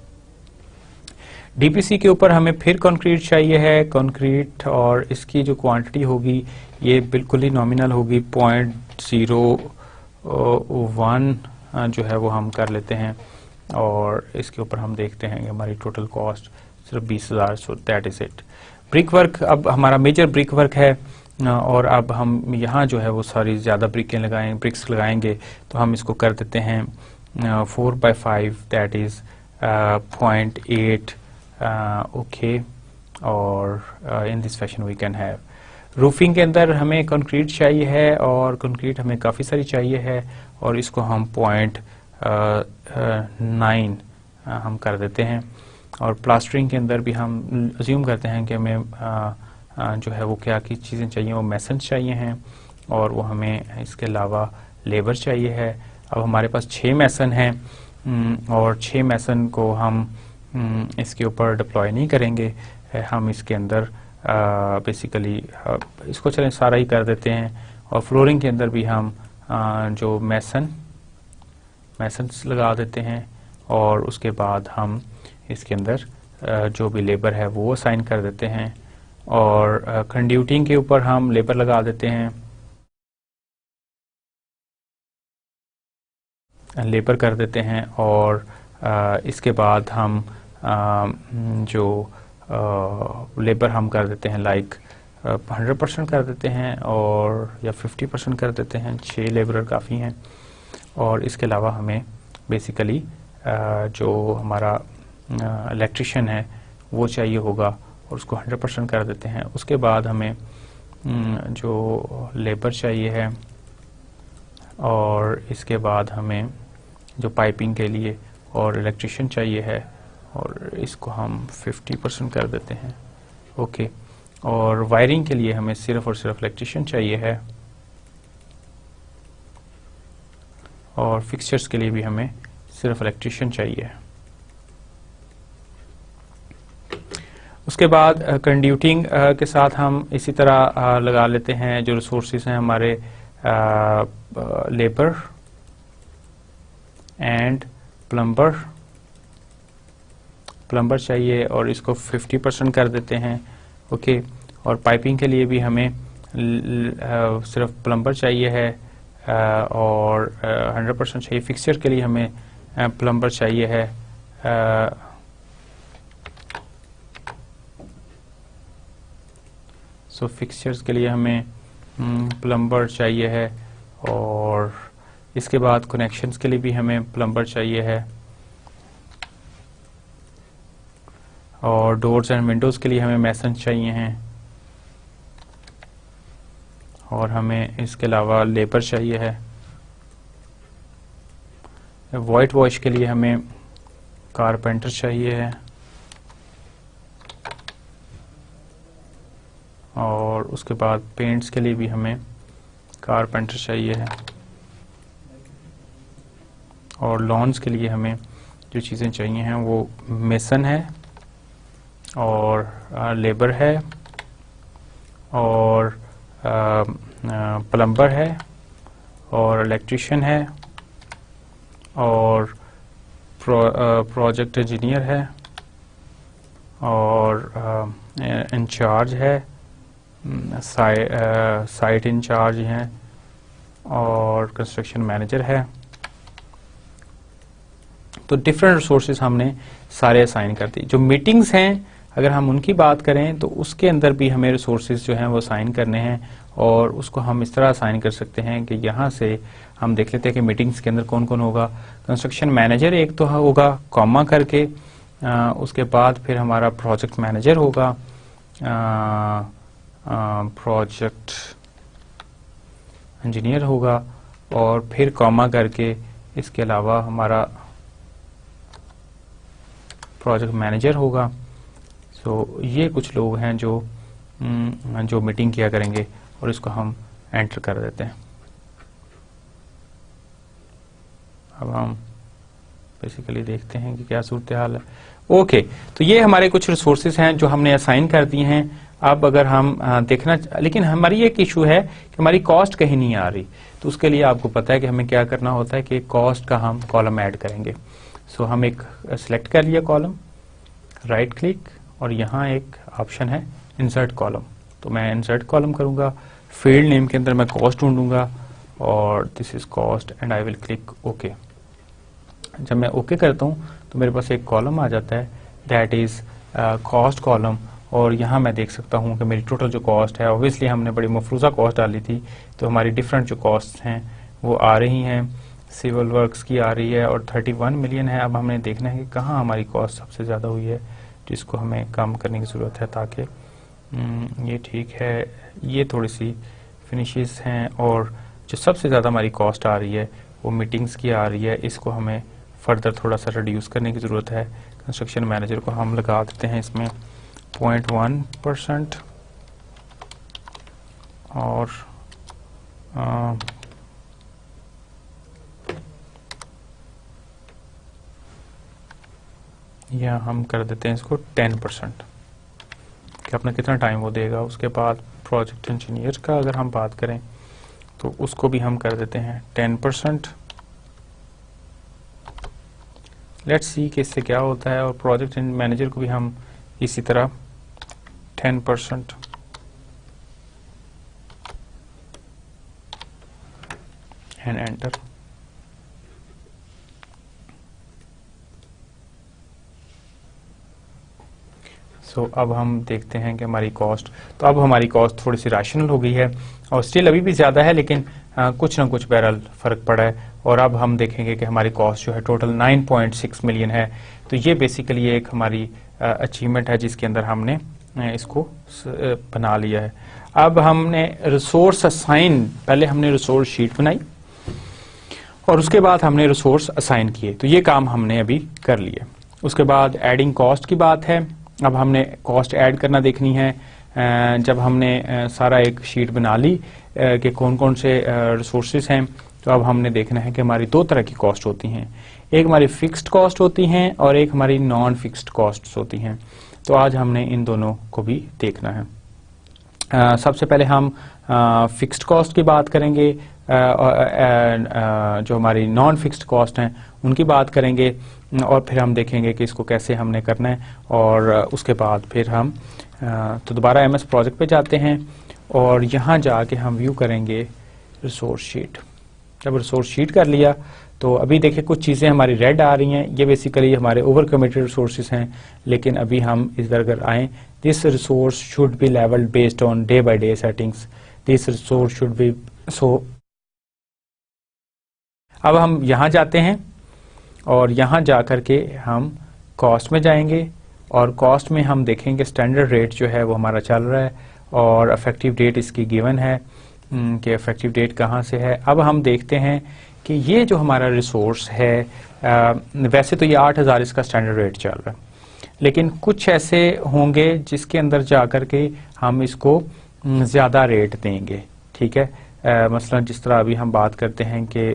S1: डीपीसी के ऊपर हमें फिर कंक्रीट चाहिए है, कंक्रीट और इसकी जो क्वांटिटी होगी ये बिल्कुल ही नॉमिनल होगी, 0.01 जो है वो हम कर लेते हैं और इसके ऊपर हम देखते हैं कि हमारी टोटल कॉस्ट सिर्फ 20,000, so that is it. Brick work अब हमारा मेजर ब्रिक वर्क है और अब हम यहाँ जो है वो सारी ज़्यादा ब्रिक्स लगाएंगे तो हम इसको कर देते हैं 4/5 दैट इज 0.8। ओके, और in this fashion we can have. Roofing के अंदर हमें कंक्रीट चाहिए है और कंक्रीट हमें काफ़ी सारी चाहिए है और इसको हम 0.9 हम कर देते हैं और प्लास्टरिंग के अंदर भी हम अज्यूम करते हैं कि हमें जो है वो क्या की चीज़ें चाहिए, वो मैसन्स चाहिए हैं और वो हमें इसके अलावा लेबर चाहिए है। अब हमारे पास 6 मैसन हैं और 6 मैसन को हम इसके ऊपर डिप्लॉय नहीं करेंगे, हम इसके अंदर बेसिकली इसको चलें सारा ही कर देते हैं और फ्लोरिंग के अंदर भी हम जो मैसन्स लगा देते हैं और उसके बाद हम इसके अंदर जो भी लेबर है वो असाइन कर देते हैं और कंड्यूटिंग के ऊपर हम लेबर लगा देते हैं, लेबर कर देते हैं और इसके बाद हम जो लेबर हम कर देते हैं लाइक 100% कर देते हैं और या 50% कर देते हैं, 6 लेबरर काफ़ी हैं। और इसके अलावा हमें बेसिकली जो हमारा इलेक्ट्रिशियन है वो चाहिए होगा और उसको 100% कर देते हैं। उसके बाद हमें जो लेबर चाहिए है और इसके बाद हमें जो पाइपिंग के लिए और इलेक्ट्रिशियन चाहिए है और इसको हम 50% कर देते हैं। ओके, और वायरिंग के लिए हमें सिर्फ और सिर्फ इलेक्ट्रिशियन चाहिए है और फिक्सचर्स के लिए भी हमें सिर्फ इलेक्ट्रिशियन चाहिए है। उसके बाद कंड्यूटिंग के साथ हम इसी तरह लगा लेते हैं जो रिसोर्सेज हैं हमारे लेबर एंड प्लम्बर चाहिए और इसको 50% कर देते हैं। ओके, और पाइपिंग के लिए भी हमें सिर्फ प्लम्बर चाहिए है और 100% चाहिए। फिक्सचर के लिए हमें प्लम्बर चाहिए है सो फिक्सचर्स के लिए हमें प्लम्बर चाहिए है और इसके बाद कनेक्शंस के लिए भी हमें प्लम्बर चाहिए है और डोर्स एंड विंडोज़ के लिए हमें मैसन चाहिए हैं और हमें इसके अलावा लेबर चाहिए है। वाइट वॉश के लिए हमें कारपेंटर चाहिए है, और उसके बाद पेंट्स के लिए भी हमें कारपेंटर चाहिए है, और लॉन्स के लिए हमें जो चीज़ें चाहिए हैं वो मेसन है और लेबर है और प्लम्बर है और इलेक्ट्रिशियन है और प्रोजेक्ट इंजीनियर है और इंचार्ज है, साइट इंचार्ज हैं और कंस्ट्रक्शन मैनेजर है। तो डिफरेंट रिसोर्सेज हमने सारे असाइन कर दी। जो मीटिंग्स हैं अगर हम उनकी बात करें तो उसके अंदर भी हमें रिसोर्सेज जो हैं वो असाइन करने हैं, और उसको हम इस तरह असाइन कर सकते हैं कि यहाँ से हम देख लेते हैं कि मीटिंग्स के अंदर कौन कौन होगा। कंस्ट्रक्शन मैनेजर एक तो होगा कॉमा करके, उसके बाद फिर हमारा प्रोजेक्ट मैनेजर होगा, प्रोजेक्ट इंजीनियर होगा, और फिर कॉमा करके इसके अलावा हमारा प्रोजेक्ट मैनेजर होगा। सो ये कुछ लोग हैं जो मीटिंग किया करेंगे, और इसको हम एंटर कर देते हैं। अब हम बेसिकली देखते हैं कि क्या सूरत हाल है। ओके, तो ये हमारे कुछ रिसोर्सेज हैं जो हमने असाइन कर दिए हैं। अब अगर हम देखना, लेकिन हमारी एक इशू है कि हमारी कॉस्ट कहीं नहीं आ रही, तो उसके लिए आपको पता है कि हमें क्या करना होता है कि कॉस्ट का हम कॉलम ऐड करेंगे। सो हम एक सिलेक्ट कर लिया कॉलम, राइट क्लिक, और यहाँ एक ऑप्शन है इंसर्ट कॉलम, तो मैं इंसर्ट कॉलम करूँगा। फील्ड नेम के अंदर मैं कॉस्ट ढूंढूंगा और this is cost and I will click okay. जब मैं ओके करता हूँ तो मेरे पास एक कॉलम आ जाता है, दैट इज कॉस्ट कॉलम, और यहाँ मैं देख सकता हूँ कि मेरी टोटल जो कॉस्ट है, ऑब्वियसली हमने बड़ी मफरूज़ा कॉस्ट डाली थी, तो हमारी डिफरेंट जो कॉस्ट हैं वो आ रही हैं। सिविल वर्क्स की आ रही है और 31 मिलियन है। अब हमने देखना है कि कहाँ हमारी कॉस्ट सबसे ज़्यादा हुई है, जिसको हमें कम करने की ज़रूरत है, ताकि ये ठीक है, ये थोड़ी सी फिनिशेस हैं, और जो सबसे ज़्यादा हमारी कॉस्ट आ रही है वो मीटिंग्स की आ रही है, इसको हमें फर्दर थोड़ा सा रिड्यूस करने की ज़रूरत है। कंस्ट्रक्शन मैनेजर को हम लगा देते हैं इसमें 0.1%, और या हम कर देते हैं इसको 10%, कि अपना कितना टाइम वो देगा। उसके बाद प्रोजेक्ट इंजीनियर का अगर हम बात करें तो उसको भी हम कर देते हैं 10%। लेट्स सी कि इससे क्या होता है, और प्रोजेक्ट मैनेजर को भी हम इसी तरह 10% एंड एंटर। सो अब हम देखते हैं कि हमारी कॉस्ट, तो अब हमारी कॉस्ट थोड़ी सी रैशनल हो गई है, और स्टिल अभी भी ज़्यादा है, लेकिन कुछ ना कुछ बहरहाल फ़र्क पड़ा है। और अब हम देखेंगे कि हमारी कॉस्ट जो है टोटल 9.6 मिलियन है। तो ये बेसिकली एक हमारी अचीवमेंट है जिसके अंदर हमने इसको बना लिया है। अब हमने रिसोर्स असाइन, पहले हमने रिसोर्स शीट बनाई और उसके बाद हमने रिसोर्स असाइन किए, तो ये काम हमने अभी कर लिया। उसके बाद एडिंग कॉस्ट की बात है। अब हमने कॉस्ट ऐड करना देखनी है। जब हमने सारा एक शीट बना ली कि कौन कौन से रिसोर्सेज हैं, तो अब हमने देखना है कि हमारी दो तरह की कॉस्ट होती हैं, एक हमारी फिक्स्ड कॉस्ट होती हैं और एक हमारी नॉन फिक्स्ड कॉस्ट होती हैं। तो आज हमने इन दोनों को भी देखना है। सबसे पहले हम फिक्स्ड कॉस्ट की बात करेंगे, जो हमारी नॉन फिक्स्ड कॉस्ट हैं उनकी बात करेंगे, और फिर हम देखेंगे कि इसको कैसे हमने करना है। और उसके बाद फिर हम तो दोबारा MS प्रोजेक्ट पे जाते हैं और यहाँ जाके हम व्यू करेंगे रिसोर्स शीट। जब रिसोर्स शीट कर लिया तो अभी देखिए कुछ चीज़ें हमारी रेड आ रही हैं, ये बेसिकली हमारे ओवर कमिटेड रिसोर्सेज हैं। लेकिन अभी हम इधर अगर आएँ, this resource should be levelled based on day by day settings, this resource should be so. अब हम यहाँ जाते हैं और यहाँ जा कर के हम कॉस्ट में जाएंगे, और कॉस्ट में हम देखेंगे स्टैंडर्ड रेट जो है वो हमारा चल रहा है और इफेक्टिव डेट इसकी गिवन है। कि इफेक्टिव डेट कहाँ से है। अब हम देखते हैं कि ये जो हमारा रिसोर्स है, वैसे तो ये 8000 इसका स्टैंडर्ड रेट चल रहा है, लेकिन कुछ ऐसे होंगे जिसके अंदर जाकर के हम इसको ज़्यादा रेट देंगे। ठीक है, मसलन जिस तरह अभी हम बात करते हैं कि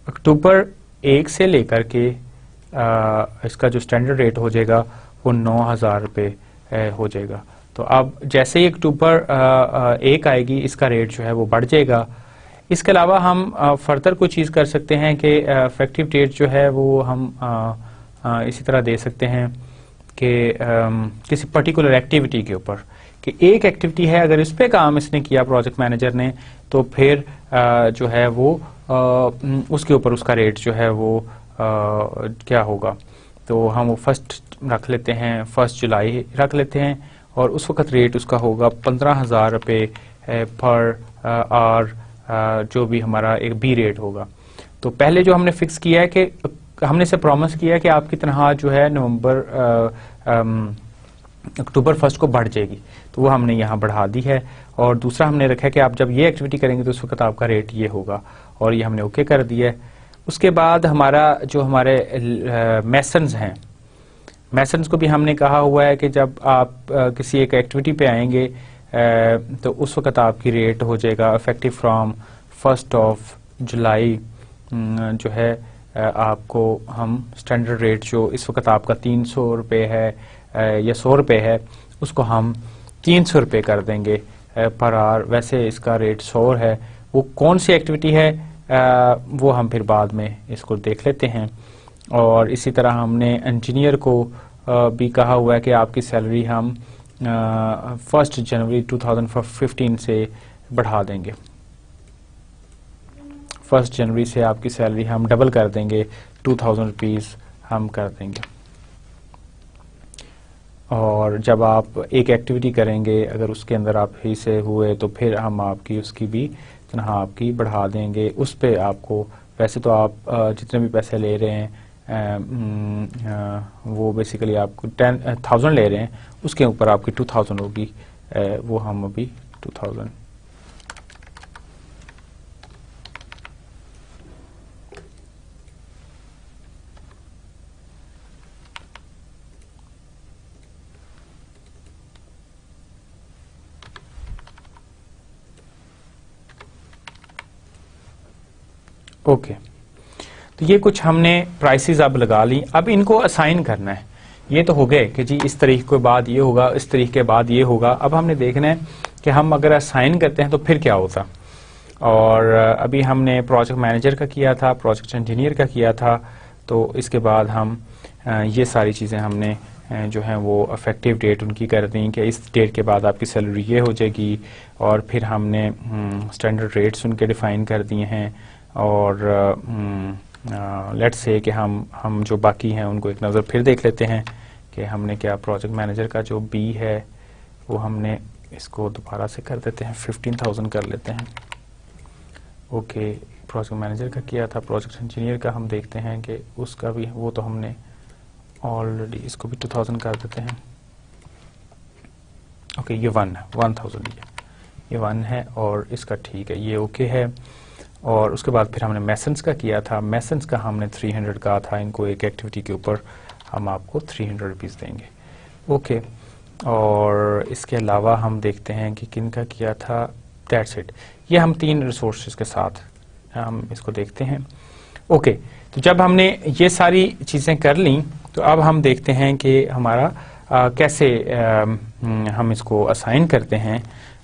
S1: अक्टूबर 1 से लेकर के इसका जो स्टैंडर्ड रेट हो जाएगा वो 9000 रुपये हो जाएगा। तो अब जैसे ही अक्टूबर 1 आएगी इसका रेट जो है वो बढ़ जाएगा। इसके अलावा हम फर्दर कोई चीज़ कर सकते हैं कि इफेक्टिव डेट जो है वो हम इसी तरह दे सकते हैं कि किसी पर्टिकुलर एक्टिविटी के ऊपर, कि एक एक्टिविटी है अगर इस पे काम इसने किया प्रोजेक्ट मैनेजर ने, तो फिर जो है वो उसके ऊपर उसका रेट जो है वो क्या होगा। तो हम वो फर्स्ट रख लेते हैं, 1 जुलाई रख लेते हैं, और उस वक्त रेट उसका होगा 15,000 रुपये पर आवर, जो भी हमारा एक बी रेट होगा। तो पहले जो हमने फिक्स किया है कि हमने से प्रॉमिस किया है कि आपकी तनख्वाह जो है अक्टूबर 1 को बढ़ जाएगी, तो वो हमने यहाँ बढ़ा दी है। और दूसरा हमने रखा है कि आप जब ये एक्टिविटी करेंगे तो उस वक्त आपका रेट ये होगा, और ये हमने ओके कर दिया है। उसके बाद हमारा जो हमारे मैसन्स हैं, मैसन्स को भी हमने कहा हुआ है कि जब आप किसी एक एक्टिविटी पे आएंगे तो उस वक्त आपकी रेट हो जाएगा इफेक्टिव फ्रॉम 1 जुलाई जो है आपको हम स्टैंडर्ड रेट जो इस वक्त आपका 300 रुपये है या 100 रुपये है, उसको हम 300 रुपये कर देंगे पर आवर। वैसे इसका रेट 100 है। वो कौन सी एक्टिविटी है वो हम फिर बाद में इसको देख लेते हैं। और इसी तरह हमने इंजीनियर को भी कहा हुआ है कि आपकी सैलरी हम 1 जनवरी 2015 से बढ़ा देंगे। 1 जनवरी से आपकी सैलरी हम डबल कर देंगे, 2000 रुपीज़ हम कर देंगे। और जब आप एक एक्टिविटी करेंगे अगर उसके अंदर आप ही से हुए तो फिर हम आपकी उसकी भी तनख्वाह आपकी बढ़ा देंगे। उस पे आपको वैसे तो आप जितने भी पैसे ले रहे हैं वो बेसिकली आपको 10,000 ले रहे हैं, उसके ऊपर आपकी 2000 होगी, वो हम अभी 2000 ओके। तो ये कुछ हमने प्राइसेस अब लगा ली। अब इनको असाइन करना है। ये तो हो गए कि जी इस तारीख के बाद ये होगा, इस तारीख के बाद ये होगा। अब हमने देखना है कि हम अगर असाइन करते हैं तो फिर क्या होता। और अभी हमने प्रोजेक्ट मैनेजर का किया था, प्रोजेक्ट इंजीनियर का किया था, तो इसके बाद हम ये सारी चीज़ें हमने जो है वो इफेक्टिव डेट उनकी कर दी कि इस डेट के बाद आपकी सैलरी ये हो जाएगी। और फिर हमने स्टैंडर्ड रेट्स उनके डिफ़ाइन कर दिए हैं। और लेट्स से कि हम जो बाकी हैं उनको एक नज़र फिर देख लेते हैं कि हमने क्या प्रोजेक्ट मैनेजर का जो बी है वो हमने इसको दोबारा से कर देते हैं, 15,000 कर लेते हैं। ओके, प्रोजेक्ट मैनेजर का किया था। प्रोजेक्ट इंजीनियर का हम देखते हैं कि उसका भी वो तो हमने ऑलरेडी, इसको भी 2000 कर देते हैं। ओके, ये 1000 ये 1 है और इसका ठीक है, ये ओके है। और उसके बाद फिर हमने मैसन्स का किया था। मैसन्स का हमने 300 कहा था, इनको एक एक्टिविटी के ऊपर हम आपको 300 रुपीज़ देंगे। ओके, और इसके अलावा हम देखते हैं कि किन का किया था। That's it. ये हम 3 रिसोर्सेज के साथ हम इसको देखते हैं। ओके, तो जब हमने ये सारी चीज़ें कर ली तो अब हम देखते हैं कि हमारा कैसे हम इसको असाइन करते हैं।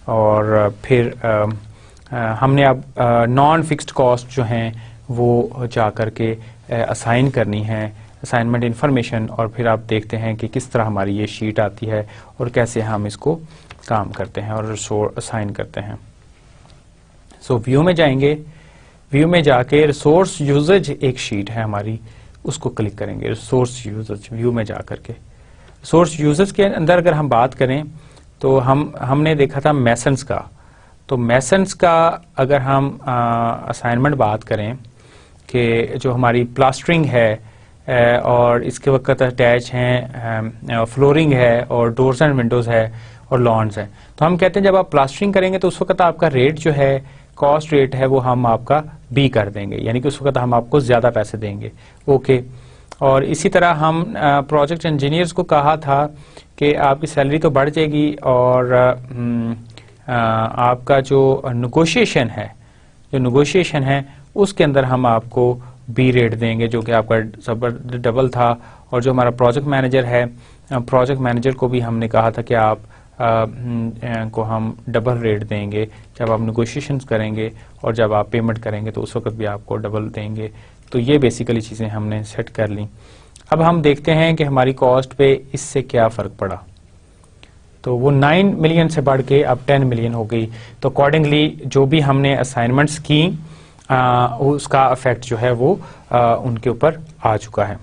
S1: और फिर हमने अब नॉन फिक्स्ड कॉस्ट जो हैं वो जा कर के असाइन करनी है, असाइनमेंट इन्फॉर्मेशन। और फिर आप देखते हैं कि किस तरह हमारी ये शीट आती है और कैसे हम इसको काम करते हैं और रिसोर्स असाइन करते हैं। सो व्यू में जाएंगे, व्यू में जाके रिसोर्स यूजेज एक शीट है हमारी, उसको क्लिक करेंगे। रिसोर्स यूजेज व्यू में जा करके रिसोर्स यूजेज के अंदर अगर हम बात करें तो हमने देखा था मैसन्स का। तो मैसन्स का अगर हम असाइनमेंट बात करें कि जो हमारी प्लास्टरिंग है और इसके वक्त अटैच हैं फ्लोरिंग है और डोर्स एंड विंडोज़ है, और लॉन्स हैं। तो हम कहते हैं जब आप प्लास्टरिंग करेंगे तो उस वक्त आपका रेट जो है, कॉस्ट रेट है, वो हम आपका बी कर देंगे, यानी कि उस वक्त हम आपको ज़्यादा पैसे देंगे। ओके। और इसी तरह हम प्रोजेक्ट इंजीनियर्स को कहा था कि आपकी सैलरी तो बढ़ जाएगी और आपका जो नेगोशिएशन है उसके अंदर हम आपको बी रेट देंगे, जो कि आपका डबल था। और जो हमारा प्रोजेक्ट मैनेजर है, प्रोजेक्ट मैनेजर को भी हमने कहा था कि आप को हम डबल रेट देंगे जब आप नेगोशिएशंस करेंगे, और जब आप पेमेंट करेंगे तो उस वक्त भी आपको डबल देंगे। तो ये बेसिकली चीज़ें हमने सेट कर ली। अब हम देखते हैं कि हमारी कॉस्ट पे इससे क्या फ़र्क पड़ा। तो वो 9 मिलियन से बढ़ के अब 10 मिलियन हो गई। तो अकॉर्डिंगली जो भी हमने असाइनमेंट्स की उसका इफेक्ट जो है वो उनके ऊपर आ चुका है।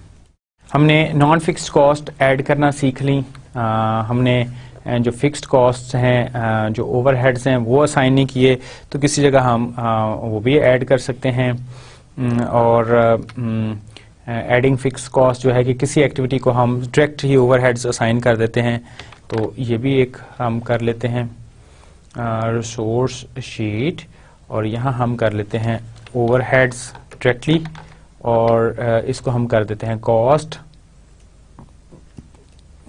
S1: हमने नॉन फिक्स्ड कॉस्ट ऐड करना सीख ली। हमने जो फिक्स्ड कॉस्ट हैं, जो ओवरहेड्स हैं, वो असाइन नहीं किए, तो किसी जगह हम वो भी ऐड कर सकते हैं। और एडिंग फिक्स कॉस्ट जो है कि किसी एक्टिविटी को हम डायरेक्ट ही ओवरहेड्स असाइन कर देते हैं, तो ये भी एक हम कर लेते हैं रिसोर्स शीट, और यहाँ हम कर लेते हैं ओवरहेड्स डायरेक्टली, और इसको हम कर देते हैं कॉस्ट।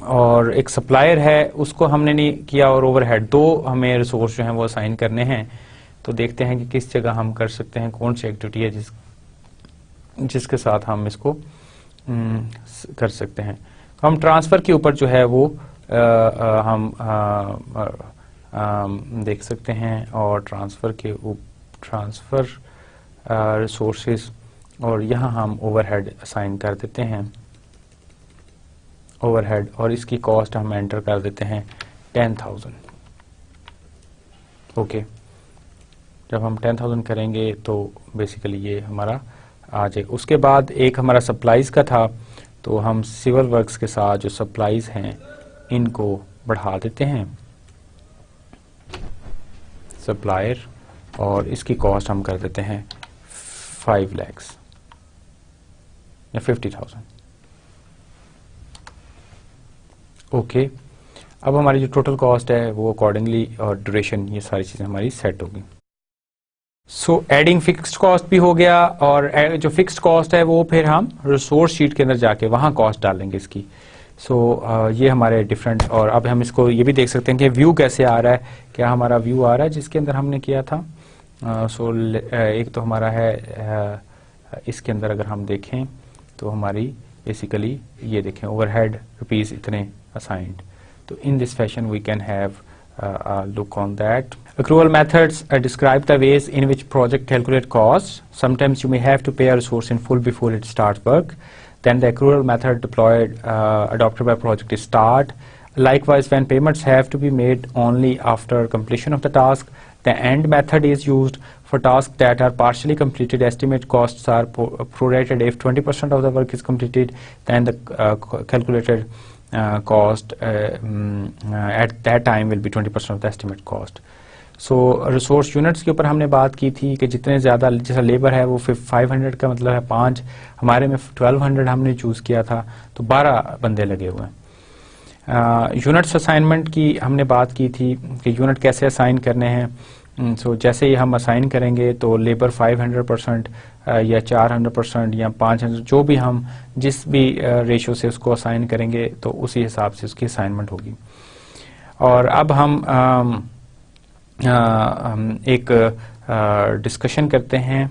S1: और एक सप्लायर है उसको हमने नहीं किया, और ओवरहेड दो हमें रिसोर्स जो हैं वो असाइन करने हैं। तो देखते हैं कि किस जगह हम कर सकते हैं, कौन सी एक्टिविटी है जिसके साथ हम इसको कर सकते हैं। तो हम ट्रांसफ़र के ऊपर जो है वो हम देख सकते हैं, और ट्रांसफ़र रिसोर्सेज, और यहाँ हम ओवरहेड असाइन कर देते हैं ओवरहेड, और इसकी कॉस्ट हम एंटर कर देते हैं 10,000। ओके। जब हम 10,000 करेंगे तो बेसिकली ये हमारा आ जाएगा। उसके बाद एक हमारा सप्लाईज का था, तो हम सिविल वर्क्स के साथ जो सप्लाईज हैं इनको बढ़ा देते हैं सप्लायर, और इसकी कॉस्ट हम कर देते हैं 5 लाख या 50,000। ओके। अब हमारी जो टोटल कॉस्ट है वो अकॉर्डिंगली, और ड्यूरेशन, ये सारी चीज़ें हमारी सेट होगी। सो एडिंग फिक्स्ड कॉस्ट भी हो गया, और जो फिक्स्ड कॉस्ट है वो फिर हम रिसोर्स शीट के अंदर जाके वहाँ कॉस्ट डालेंगे इसकी। सो ये हमारे डिफरेंट, और अब हम इसको ये भी देख सकते हैं कि व्यू कैसे आ रहा है, क्या हमारा व्यू आ रहा है जिसके अंदर हमने किया था। एक तो हमारा है इसके अंदर अगर हम देखें तो हमारी बेसिकली ये देखें ओवरहेड रुपीज़ इतने असाइंड। तो in this fashion we can have a look on that. Accrual methods describe the ways in which project calculate costs. Sometimes you may have to pay a resource in full before it starts work. Then the accrual method adopted by project is start. Likewise, when payments have to be made only after completion of the task, the end method is used for tasks that are partially completed. Estimate costs are prorated. If 20% of the work is completed, then the calculated cost at that time will be 20% of the estimate cost. So resource units के ऊपर हमने बात की थी कि जितने ज़्यादा, जैसा लेबर है वो 500 का मतलब है 5, हमारे में 1200 हमने चूज़ किया था, तो 12 बंदे लगे हुए हैं। यूनिट्स असाइनमेंट की हमने बात की थी कि यूनिट कैसे असाइन करने हैं। सो जैसे ही हम असाइन करेंगे तो लेबर 500% या 400% या 500, जो भी हम जिस भी रेशो से उसको असाइन करेंगे तो उसी हिसाब से उसकी असाइनमेंट होगी। और अब हम एक डिस्कशन करते हैं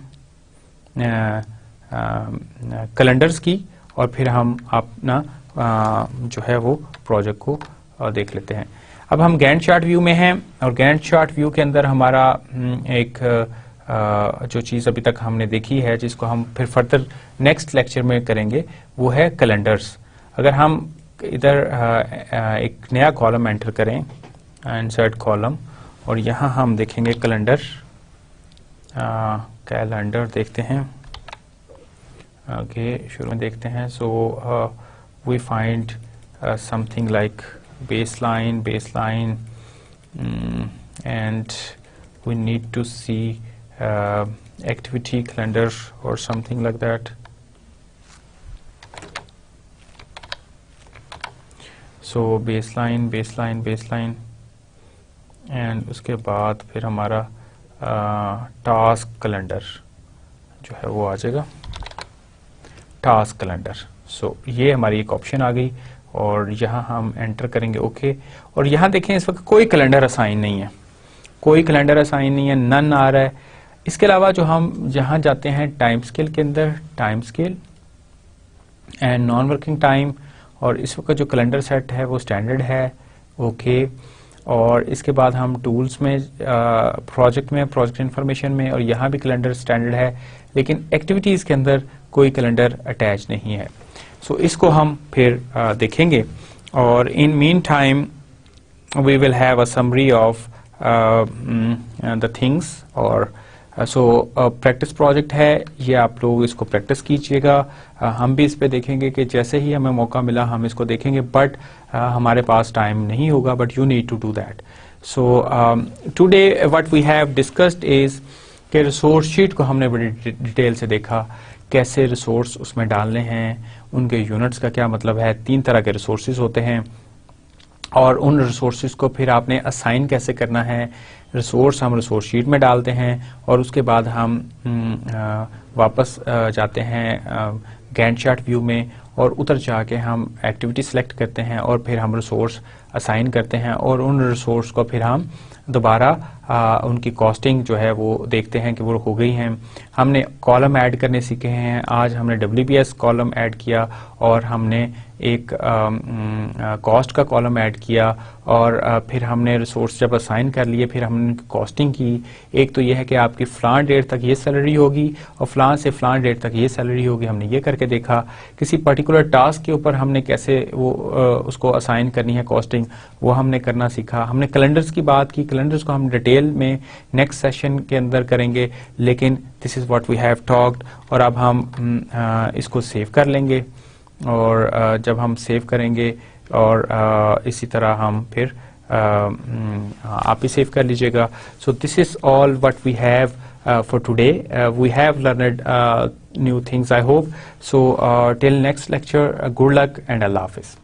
S1: कैलेंडर्स की, और फिर हम अपना जो है वो प्रोजेक्ट को देख लेते हैं। अब हम गैंट चार्ट व्यू में हैं, और गैंट चार्ट व्यू के अंदर हमारा एक जो चीज़ अभी तक हमने देखी है, जिसको हम फिर फर्दर नेक्स्ट लेक्चर में करेंगे, वो है कैलेंडर्स। अगर हम इधर एक नया कॉलम एंटर करें, इंसर्ट कॉलम, और यहाँ हम देखेंगे कैलेंडर, कैलेंडर देखते हैं। ओके, शुरू में देखते हैं। So we find something like baseline, and we need to see activity calendar or something like that. So baseline, and उसके बाद फिर हमारा टास्क कैलेंडर जो है वो आ जाएगा, टास्क कैलेंडर। सो ये हमारी एक ऑप्शन आ गई और यहाँ हम एंटर करेंगे ओके। और यहाँ देखें इस वक्त कोई कैलेंडर असाइन नहीं है, कोई कैलेंडर असाइन नहीं है, नन आ रहा है। इसके अलावा जो हम जहाँ जाते हैं टाइम स्केल के अंदर, time scale and non working time, और इस वक्त जो कैलेंडर सेट है वो स्टैंडर्ड है ओके। और इसके बाद हम टूल्स में प्रोजेक्ट में, प्रोजेक्ट इन्फॉर्मेशन में, और यहाँ भी कैलेंडर स्टैंडर्ड है, लेकिन एक्टिविटीज़ के अंदर कोई कैलेंडर अटैच नहीं है। सो इसको हम फिर देखेंगे। और in mean time we will have a summary of the things. और सो प्रैक्टिस प्रोजेक्ट है ये, आप लोग इसको प्रैक्टिस कीजिएगा। हम भी इस पे देखेंगे कि जैसे ही हमें मौका मिला हम इसको देखेंगे, बट हमारे पास टाइम नहीं होगा, but you need to do that. So today what we have discussed is कि रिसोर्स शीट को हमने बड़ी डिटेल से देखा, कैसे रिसोर्स उसमें डालने हैं, उनके यूनिट्स का क्या मतलब है। 3 तरह के रिसोर्सेज होते हैं और उन रिसोर्सेज को फिर आपने असाइन कैसे करना है। रिसोर्स हम रिसोर्स शीट में डालते हैं और उसके बाद हम वापस जाते हैं गैंट चार्ट व्यू में, और उधर जाके हम एक्टिविटी सेलेक्ट करते हैं और फिर हम रिसोर्स असाइन करते हैं, और उन रिसोर्स को फिर हम दोबारा उनकी कॉस्टिंग जो है वो देखते हैं कि वो हो गई हैं। हमने कॉलम ऐड करने सीखे हैं, आज हमने WBS कॉलम ऐड किया और हमने एक कॉस्ट का कॉलम ऐड किया, और फिर हमने रिसोर्स जब असाइन कर लिए फिर हमने उनकी कॉस्टिंग की। एक तो ये है कि आपकी फ़लाँ डेट तक ये सैलरी होगी और फ़लाँ से फ़लाँ डेट तक ये सैलरी होगी, हमने ये करके देखा। किसी पर्टिकुलर टास्क के ऊपर हमने कैसे वो उसको असाइन करनी है कॉस्टिंग, वो हमने करना सीखा। हमने कैलेंडर्स की बात की, कैलेंडर्स को हम डिटेल में नेक्स्ट सेशन के अंदर करेंगे, लेकिन this is what we have talked. और अब हम इसको सेव कर लेंगे, और जब हम सेव करेंगे और इसी तरह हम फिर आप ही सेव कर लीजिएगा। So this is all what we have for today. We have learned new things, I hope. So till next lecture, good luck and Allah Hafiz.